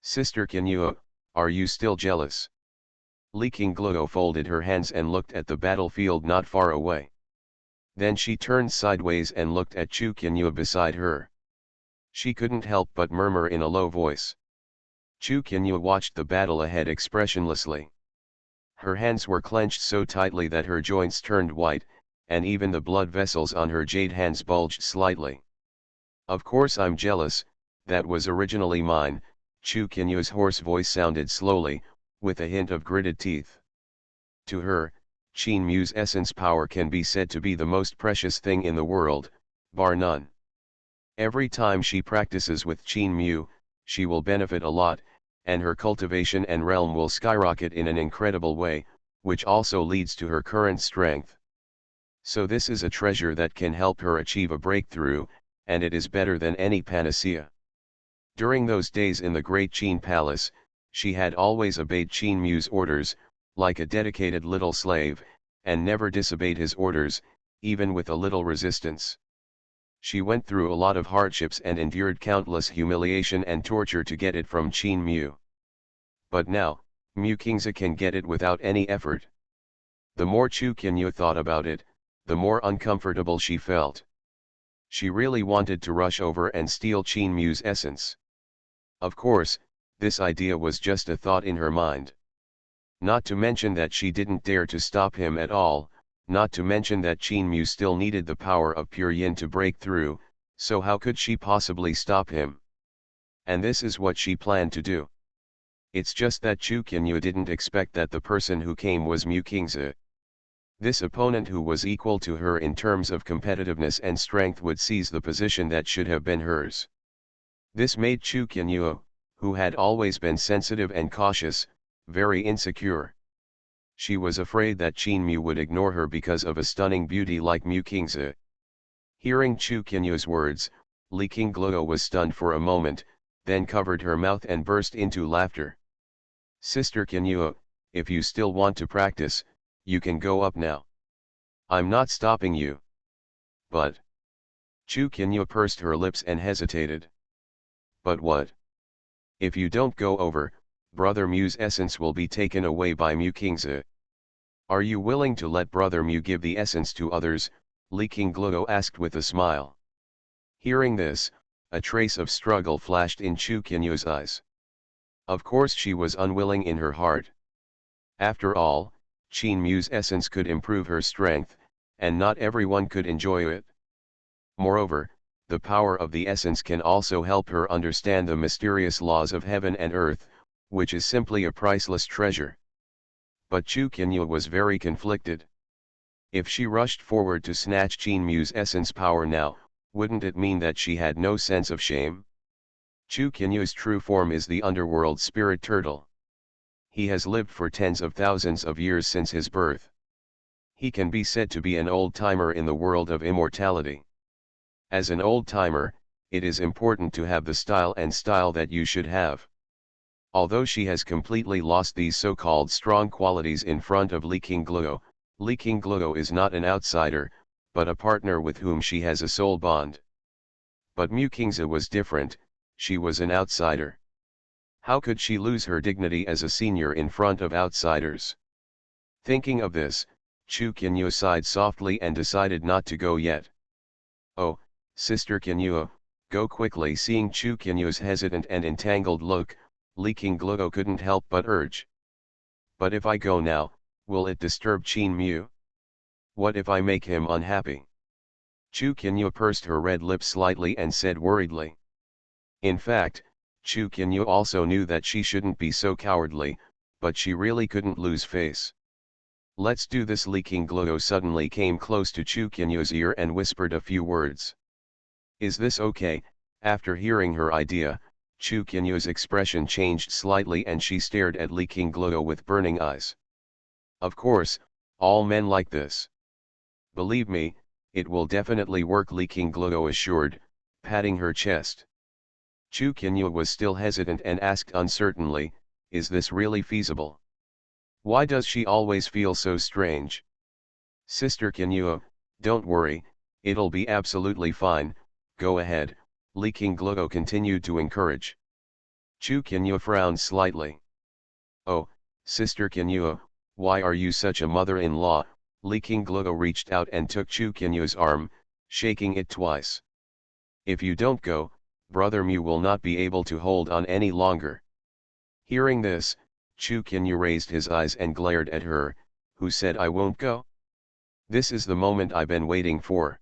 Sister Xuanhuan, are you still jealous? Li Qingluo folded her hands and looked at the battlefield not far away. Then she turned sideways and looked at Chu Xuanhuan beside her. She couldn't help but murmur in a low voice. Chu Xuanhuan watched the battle ahead expressionlessly. Her hands were clenched so tightly that her joints turned white, and even the blood vessels on her jade hands bulged slightly. Of course I'm jealous, that was originally mine, Chu Xuanhuan's hoarse voice sounded slowly, with a hint of gritted teeth. To her, Qin Mu's essence power can be said to be the most precious thing in the world, bar none. Every time she practices with Qin Mu, she will benefit a lot, and her cultivation and realm will skyrocket in an incredible way, which also leads to her current strength. So this is a treasure that can help her achieve a breakthrough, and it is better than any panacea. During those days in the Great Qin Palace, she had always obeyed Qin Mu's orders, like a dedicated little slave, and never disobeyed his orders, even with a little resistance. She went through a lot of hardships and endured countless humiliation and torture to get it from Qin Mu. But now, Mu Qingzi can get it without any effort. The more Chu Xuanhuan thought about it, the more uncomfortable she felt. She really wanted to rush over and steal Qin Mu's essence. Of course, this idea was just a thought in her mind. Not to mention that she didn't dare to stop him at all, not to mention that Qin Mu still needed the power of pure yin to break through, so how could she possibly stop him? And this is what she planned to do. It's just that Chu Xuanhuan didn't expect that the person who came was Mu Qingzi. This opponent who was equal to her in terms of competitiveness and strength would seize the position that should have been hers. This made Chu Xuanhuan, who had always been sensitive and cautious, very insecure. She was afraid that Qin Mu would ignore her because of a stunning beauty like Mu Qingzi. Hearing Chu Xuanhuan's words, Li Qingluo was stunned for a moment, then covered her mouth and burst into laughter. Sister Xuanhuan, if you still want to practice, you can go up now. I'm not stopping you. But... Chu Xuanhuan pursed her lips and hesitated. But what? If you don't go over, Brother Mu's essence will be taken away by Mu Qingzi. Are you willing to let Brother Mu give the essence to others? Li Qingluo asked with a smile. Hearing this, a trace of struggle flashed in Chu Xuanhuan's eyes. Of course she was unwilling in her heart. After all, Qin Mu's essence could improve her strength, and not everyone could enjoy it. Moreover, the power of the essence can also help her understand the mysterious laws of heaven and earth, which is simply a priceless treasure. But Chu Xuanhuan was very conflicted. If she rushed forward to snatch Qin Mu's essence power now, wouldn't it mean that she had no sense of shame? Chu Xuanhuan's true form is the underworld spirit turtle. He has lived for tens of thousands of years since his birth. He can be said to be an old-timer in the world of immortality. As an old-timer, it is important to have the style that you should have. Although she has completely lost these so-called strong qualities in front of Li Qingluo is not an outsider, but a partner with whom she has a soul bond. But Mu Qingzi was different, she was an outsider. How could she lose her dignity as a senior in front of outsiders? Thinking of this, Chu Xuanhuan sighed softly and decided not to go yet. Oh, Sister Xuanhuan, go quickly. Seeing Chu Xuanhuan's hesitant and entangled look, Li Qingluo couldn't help but urge. But if I go now, will it disturb Qin Mu? What if I make him unhappy? Chu Xuanhuan pursed her red lips slightly and said worriedly. In fact, Chu Xuanhuan also knew that she shouldn't be so cowardly, but she really couldn't lose face. Let's do this. Li Qingluo suddenly came close to Chu Qianyu's ear and whispered a few words. Is this okay? After hearing her idea, Chu Qianyu's expression changed slightly and she stared at Li Qingluo with burning eyes. Of course, all men like this. Believe me, it will definitely work, Li Qingluo assured, patting her chest. Chu Qianyu was still hesitant and asked uncertainly, is this really feasible? Why does she always feel so strange? Sister Qianyu, don't worry, it'll be absolutely fine, go ahead, Li Qingluo continued to encourage. Chu Qianyu frowned slightly. Oh, Sister Qianyu, why are you such a mother-in-law? Li Qingluo reached out and took Chu Qianyu's arm, shaking it twice. If you don't go, Brother Mu will not be able to hold on any longer. Hearing this, Chu Qianyu raised his eyes and glared at her, who said, I won't go? This is the moment I've been waiting for.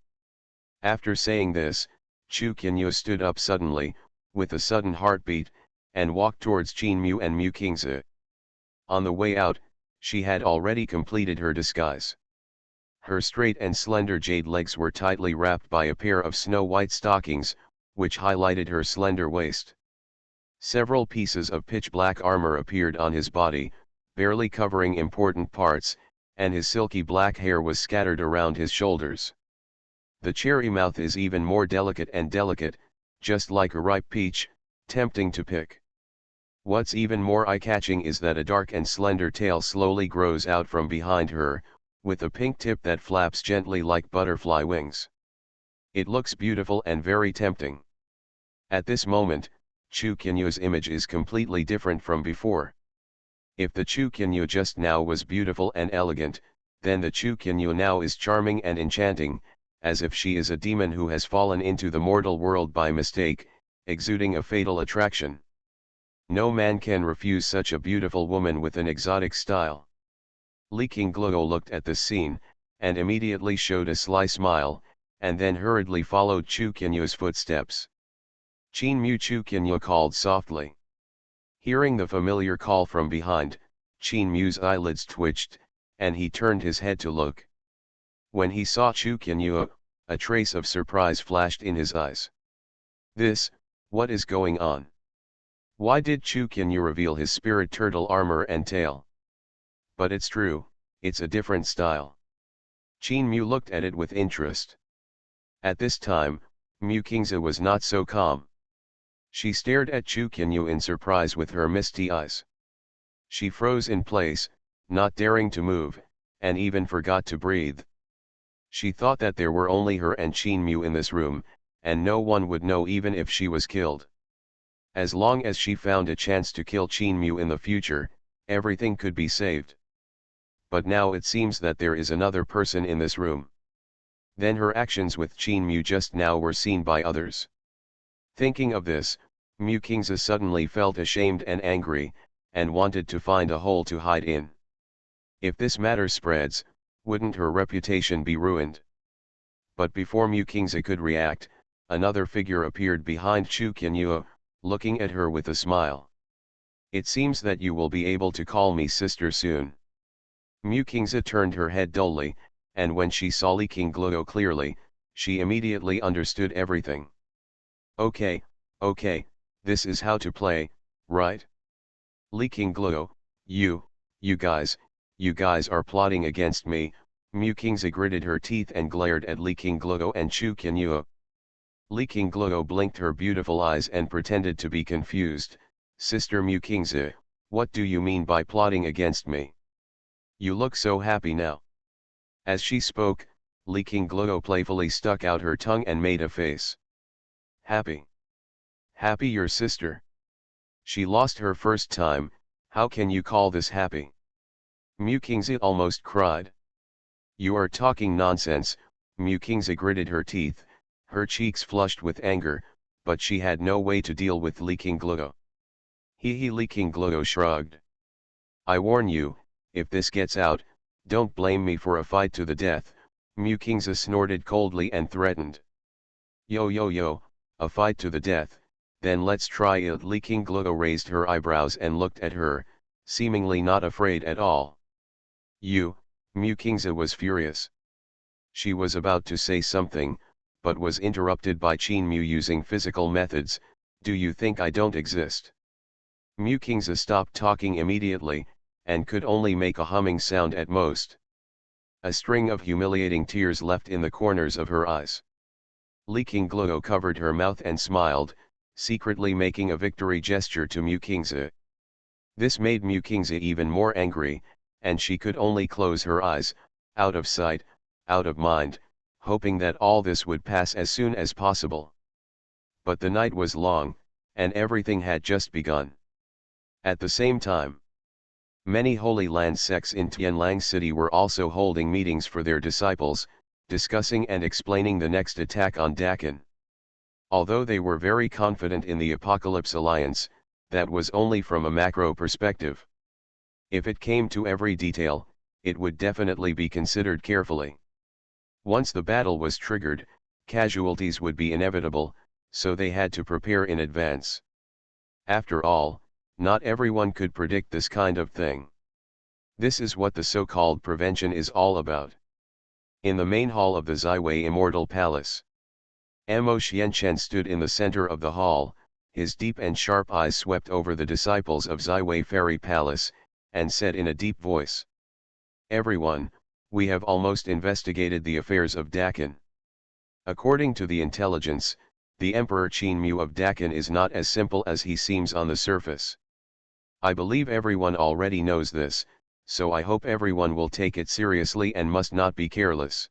After saying this, Chu Qianyu stood up suddenly, with a sudden heartbeat, and walked towards Qin Mu and Mu Qingzi. On the way out, she had already completed her disguise. Her straight and slender jade legs were tightly wrapped by a pair of snow-white stockings, which highlighted her slender waist. Several pieces of pitch-black armor appeared on his body, barely covering important parts, and his silky black hair was scattered around his shoulders. The cherry mouth is even more delicate and delicate, just like a ripe peach, tempting to pick. What's even more eye-catching is that a dark and slender tail slowly grows out from behind her, with a pink tip that flaps gently like butterfly wings. It looks beautiful and very tempting. At this moment, Chu Qianyu's image is completely different from before. If the Chu Qianyu just now was beautiful and elegant, then the Chu Qianyu now is charming and enchanting, as if she is a demon who has fallen into the mortal world by mistake, exuding a fatal attraction. No man can refuse such a beautiful woman with an exotic style. Li Qingluo looked at this scene, and immediately showed a sly smile, and then hurriedly followed Chu Qianyu's footsteps. Qin Mu. Chu Qianyu called softly. Hearing the familiar call from behind, Qin Mu's eyelids twitched, and he turned his head to look. When he saw Chu Qianyu, a trace of surprise flashed in his eyes. What is going on? Why did Chu Qianyu reveal his spirit turtle armor and tail? But it's true, it's a different style. Qin Mu looked at it with interest. At this time, Mu Qingzi was not so calm. She stared at Chu Qianyu in surprise with her misty eyes. She froze in place, not daring to move, and even forgot to breathe. She thought that there were only her and Qin Mu in this room, and no one would know even if she was killed. As long as she found a chance to kill Qin Mu in the future, everything could be saved. But now it seems that there is another person in this room. Then her actions with Qin Mu just now were seen by others. Thinking of this, Mu Qingzi suddenly felt ashamed and angry, and wanted to find a hole to hide in. If this matter spreads, wouldn't her reputation be ruined? But before Mu Qingzi could react, another figure appeared behind Chu Qianyu, looking at her with a smile. It seems that you will be able to call me sister soon. Mu Qingzi turned her head dully, and when she saw Li Qingluo clearly, she immediately understood everything. Okay, this is how to play, right? Li Qingluo, you guys are plotting against me. Mu Qingzi gritted her teeth and glared at Li Qingluo and Chu Qianyu. Li Qingluo blinked her beautiful eyes and pretended to be confused. Sister Mu Qingzi, what do you mean by plotting against me? You look so happy now. As she spoke, Li Qingluo playfully stuck out her tongue and made a face. Happy? Happy, your sister? She lost her first time, how can you call this happy? Mu Qingzi almost cried. You are talking nonsense. Mu Qingzi gritted her teeth, her cheeks flushed with anger, but she had no way to deal with Li Qingluo. Li Qingluo shrugged. I warn you, if this gets out, don't blame me for a fight to the death. Mu Qingzi snorted coldly and threatened. Yo, a fight to the death, then let's try it. Li Qingluo raised her eyebrows and looked at her, seemingly not afraid at all. You, Mu Kingza was furious. She was about to say something, but was interrupted by Qin Mu using physical methods. Do you think I don't exist? Mu Kingza stopped talking immediately, and could only make a humming sound at most. A string of humiliating tears left in the corners of her eyes. Leaking glow covered her mouth and smiled, secretly making a victory gesture to Mu Kingza. This made Mu Kingza even more angry, and she could only close her eyes, out of sight, out of mind, hoping that all this would pass as soon as possible. But the night was long, and everything had just begun. At the same time, many Holy Land sects in Tianlang City were also holding meetings for their disciples, discussing and explaining the next attack on Dakin. Although they were very confident in the Apocalypse Alliance, that was only from a macro perspective. If it came to every detail, it would definitely be considered carefully. Once the battle was triggered, casualties would be inevitable, so they had to prepare in advance. After all, not everyone could predict this kind of thing. This is what the so-called prevention is all about. In the main hall of the Ziwei Immortal Palace, Mo Xianchen stood in the center of the hall, his deep and sharp eyes swept over the disciples of Ziwei Fairy Palace, and said in a deep voice, "Everyone, we have almost investigated the affairs of Dakin. According to the intelligence, the Emperor Qin Mu of Dakin is not as simple as he seems on the surface. I believe everyone already knows this, so I hope everyone will take it seriously and must not be careless."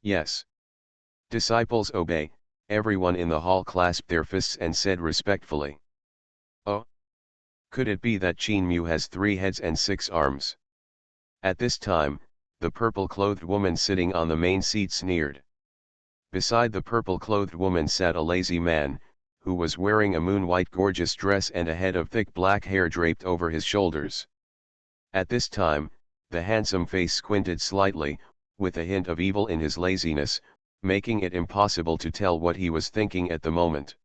Yes. Disciples obey. Everyone in the hall clasped their fists and said respectfully, "Oh? Could it be that Qin Mu has 3 heads and 6 arms?" At this time, the purple-clothed woman sitting on the main seat sneered. Beside the purple-clothed woman sat a lazy man, who was wearing a moon-white gorgeous dress and a head of thick black hair draped over his shoulders. At this time, the handsome face squinted slightly, with a hint of evil in his laziness, making it impossible to tell what he was thinking at the moment.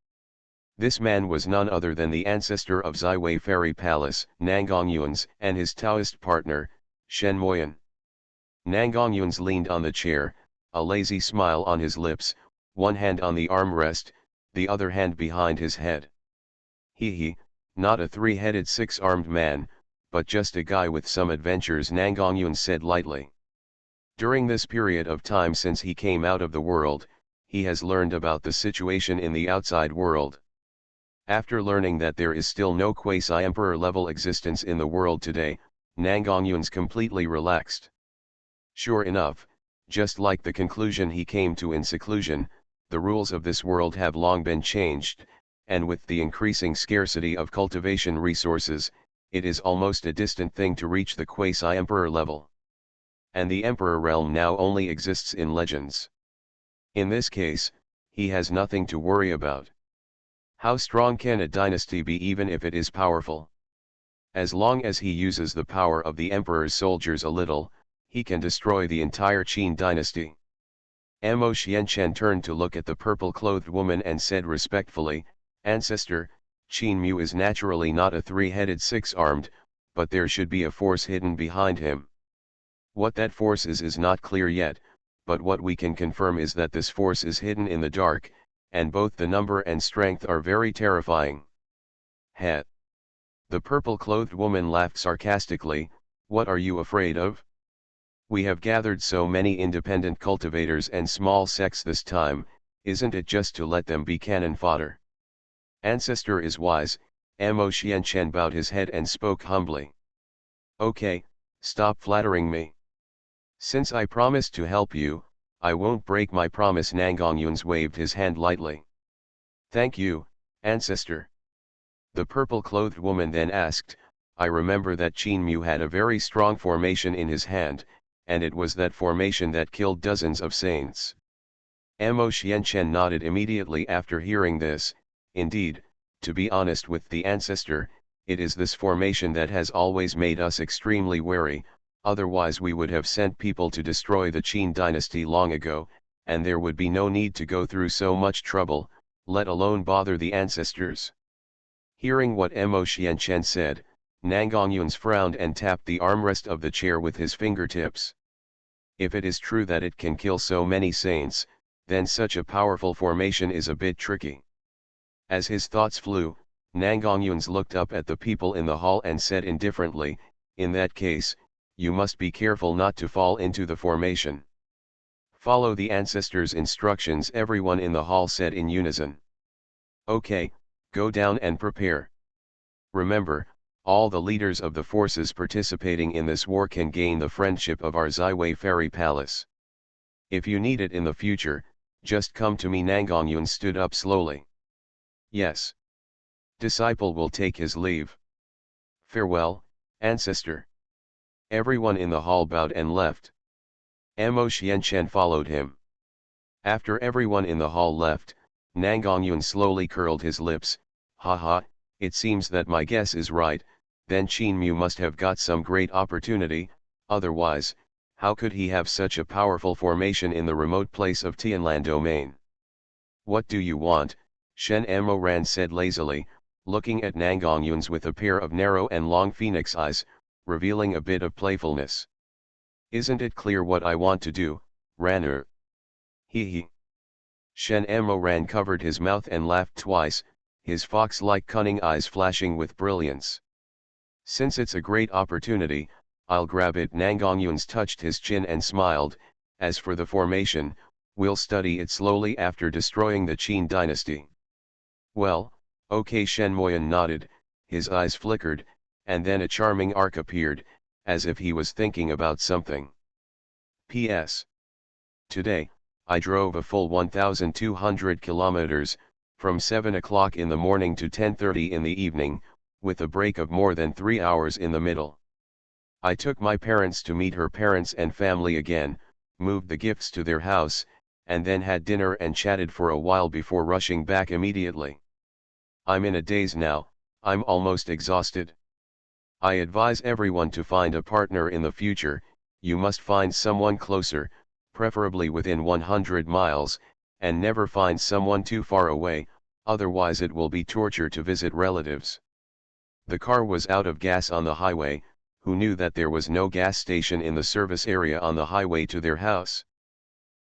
This man was none other than the ancestor of Ziwei Fairy Palace, Nangongyuan's, and his Taoist partner, Xuanhuan. Nangongyuan's leaned on the chair, a lazy smile on his lips, one hand on the armrest, the other hand behind his head. He, not a 3-headed 6-armed man, but just a guy with some adventures, Nangongyuan said lightly. During this period of time since he came out of the world, he has learned about the situation in the outside world. After learning that there is still no quasi-emperor level existence in the world today, Nangongyuan's completely relaxed. Sure enough, just like the conclusion he came to in seclusion, the rules of this world have long been changed, and with the increasing scarcity of cultivation resources, it is almost a distant thing to reach the quasi-emperor level. And the emperor realm now only exists in legends. In this case, he has nothing to worry about. How strong can a dynasty be even if it is powerful? As long as he uses the power of the emperor's soldiers a little, he can destroy the entire Qin dynasty. Mo Xianchen turned to look at the purple-clothed woman and said respectfully, "Ancestor, Qin Mu is naturally not a 3-headed 6-armed, but there should be a force hidden behind him. What that force is not clear yet, but what we can confirm is that this force is hidden in the dark, and both the number and strength are very terrifying." "Heh." The purple-clothed woman laughed sarcastically. "What are you afraid of? We have gathered so many independent cultivators and small sects this time, isn't it just to let them be cannon fodder?" Ancestor is wise. Mo Xianchen bowed his head and spoke humbly. "Okay, stop flattering me. Since I promised to help you, I won't break my promise." Nangongyuan waved his hand lightly. "Thank you, Ancestor." The purple-clothed woman then asked, "I remember that Qin Mu had a very strong formation in his hand, and it was that formation that killed dozens of saints." Mo Xianchen nodded immediately after hearing this. "Indeed, to be honest with the Ancestor, it is this formation that has always made us extremely wary, otherwise we would have sent people to destroy the Qin dynasty long ago, and there would be no need to go through so much trouble, let alone bother the ancestors." Hearing what Mo Xianchen said, Nangongyuan frowned and tapped the armrest of the chair with his fingertips. If it is true that it can kill so many saints, then such a powerful formation is a bit tricky. As his thoughts flew, Nangongyun's looked up at the people in the hall and said indifferently, "In that case, you must be careful not to fall into the formation." "Follow the ancestors' instructions," everyone in the hall said in unison. "Okay, go down and prepare. Remember, all the leaders of the forces participating in this war can gain the friendship of our Ziwei Fairy Palace. If you need it in the future, just come to me." Nangongyun stood up slowly. "Yes. Disciple will take his leave. Farewell, ancestor." Everyone in the hall bowed and left. Mo Xianchen followed him. After everyone in the hall left, Nangongyun slowly curled his lips. "Haha, it seems that my guess is right, then Qin Mu must have got some great opportunity, otherwise, how could he have such a powerful formation in the remote place of Tianlan domain?" "What do you want?" Shen Mo Ran said lazily, looking at Nangongyun's with a pair of narrow and long phoenix eyes, revealing a bit of playfulness. "Isn't it clear what I want to do, Ran'er?" "Hee hee." Shen Mo Ran covered his mouth and laughed twice, his fox-like cunning eyes flashing with brilliance. "Since it's a great opportunity, I'll grab it." Nangongyun's touched his chin and smiled. "As for the formation, we'll study it slowly after destroying the Qin dynasty." "Well, okay." Shen Moyan nodded, his eyes flickered, and then a charming arc appeared, as if he was thinking about something. "P.S. Today, I drove a full 1,200 kilometers, from 7 o'clock in the morning to 10:30 in the evening, with a break of more than 3 hours in the middle. I took my parents to meet her parents and family again, moved the gifts to their house, and then had dinner and chatted for a while before rushing back immediately. I'm in a daze now, I'm almost exhausted. I advise everyone to find a partner in the future. You must find someone closer, preferably within 100 miles, and never find someone too far away, otherwise it will be torture to visit relatives." The car was out of gas on the highway. Who knew that there was no gas station in the service area on the highway to their house?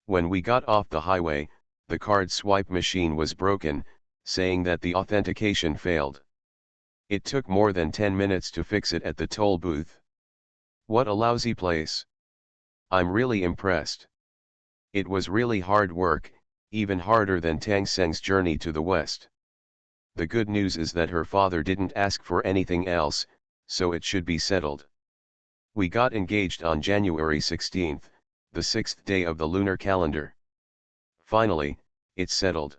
When we got off the highway, the card swipe machine was broken, saying that the authentication failed. It took more than 10 minutes to fix it at the toll booth. What a lousy place. I'm really impressed. It was really hard work, even harder than Tang Seng's journey to the west. The good news is that her father didn't ask for anything else, so it should be settled. We got engaged on January 16th, the 6th day of the lunar calendar. Finally, it's settled.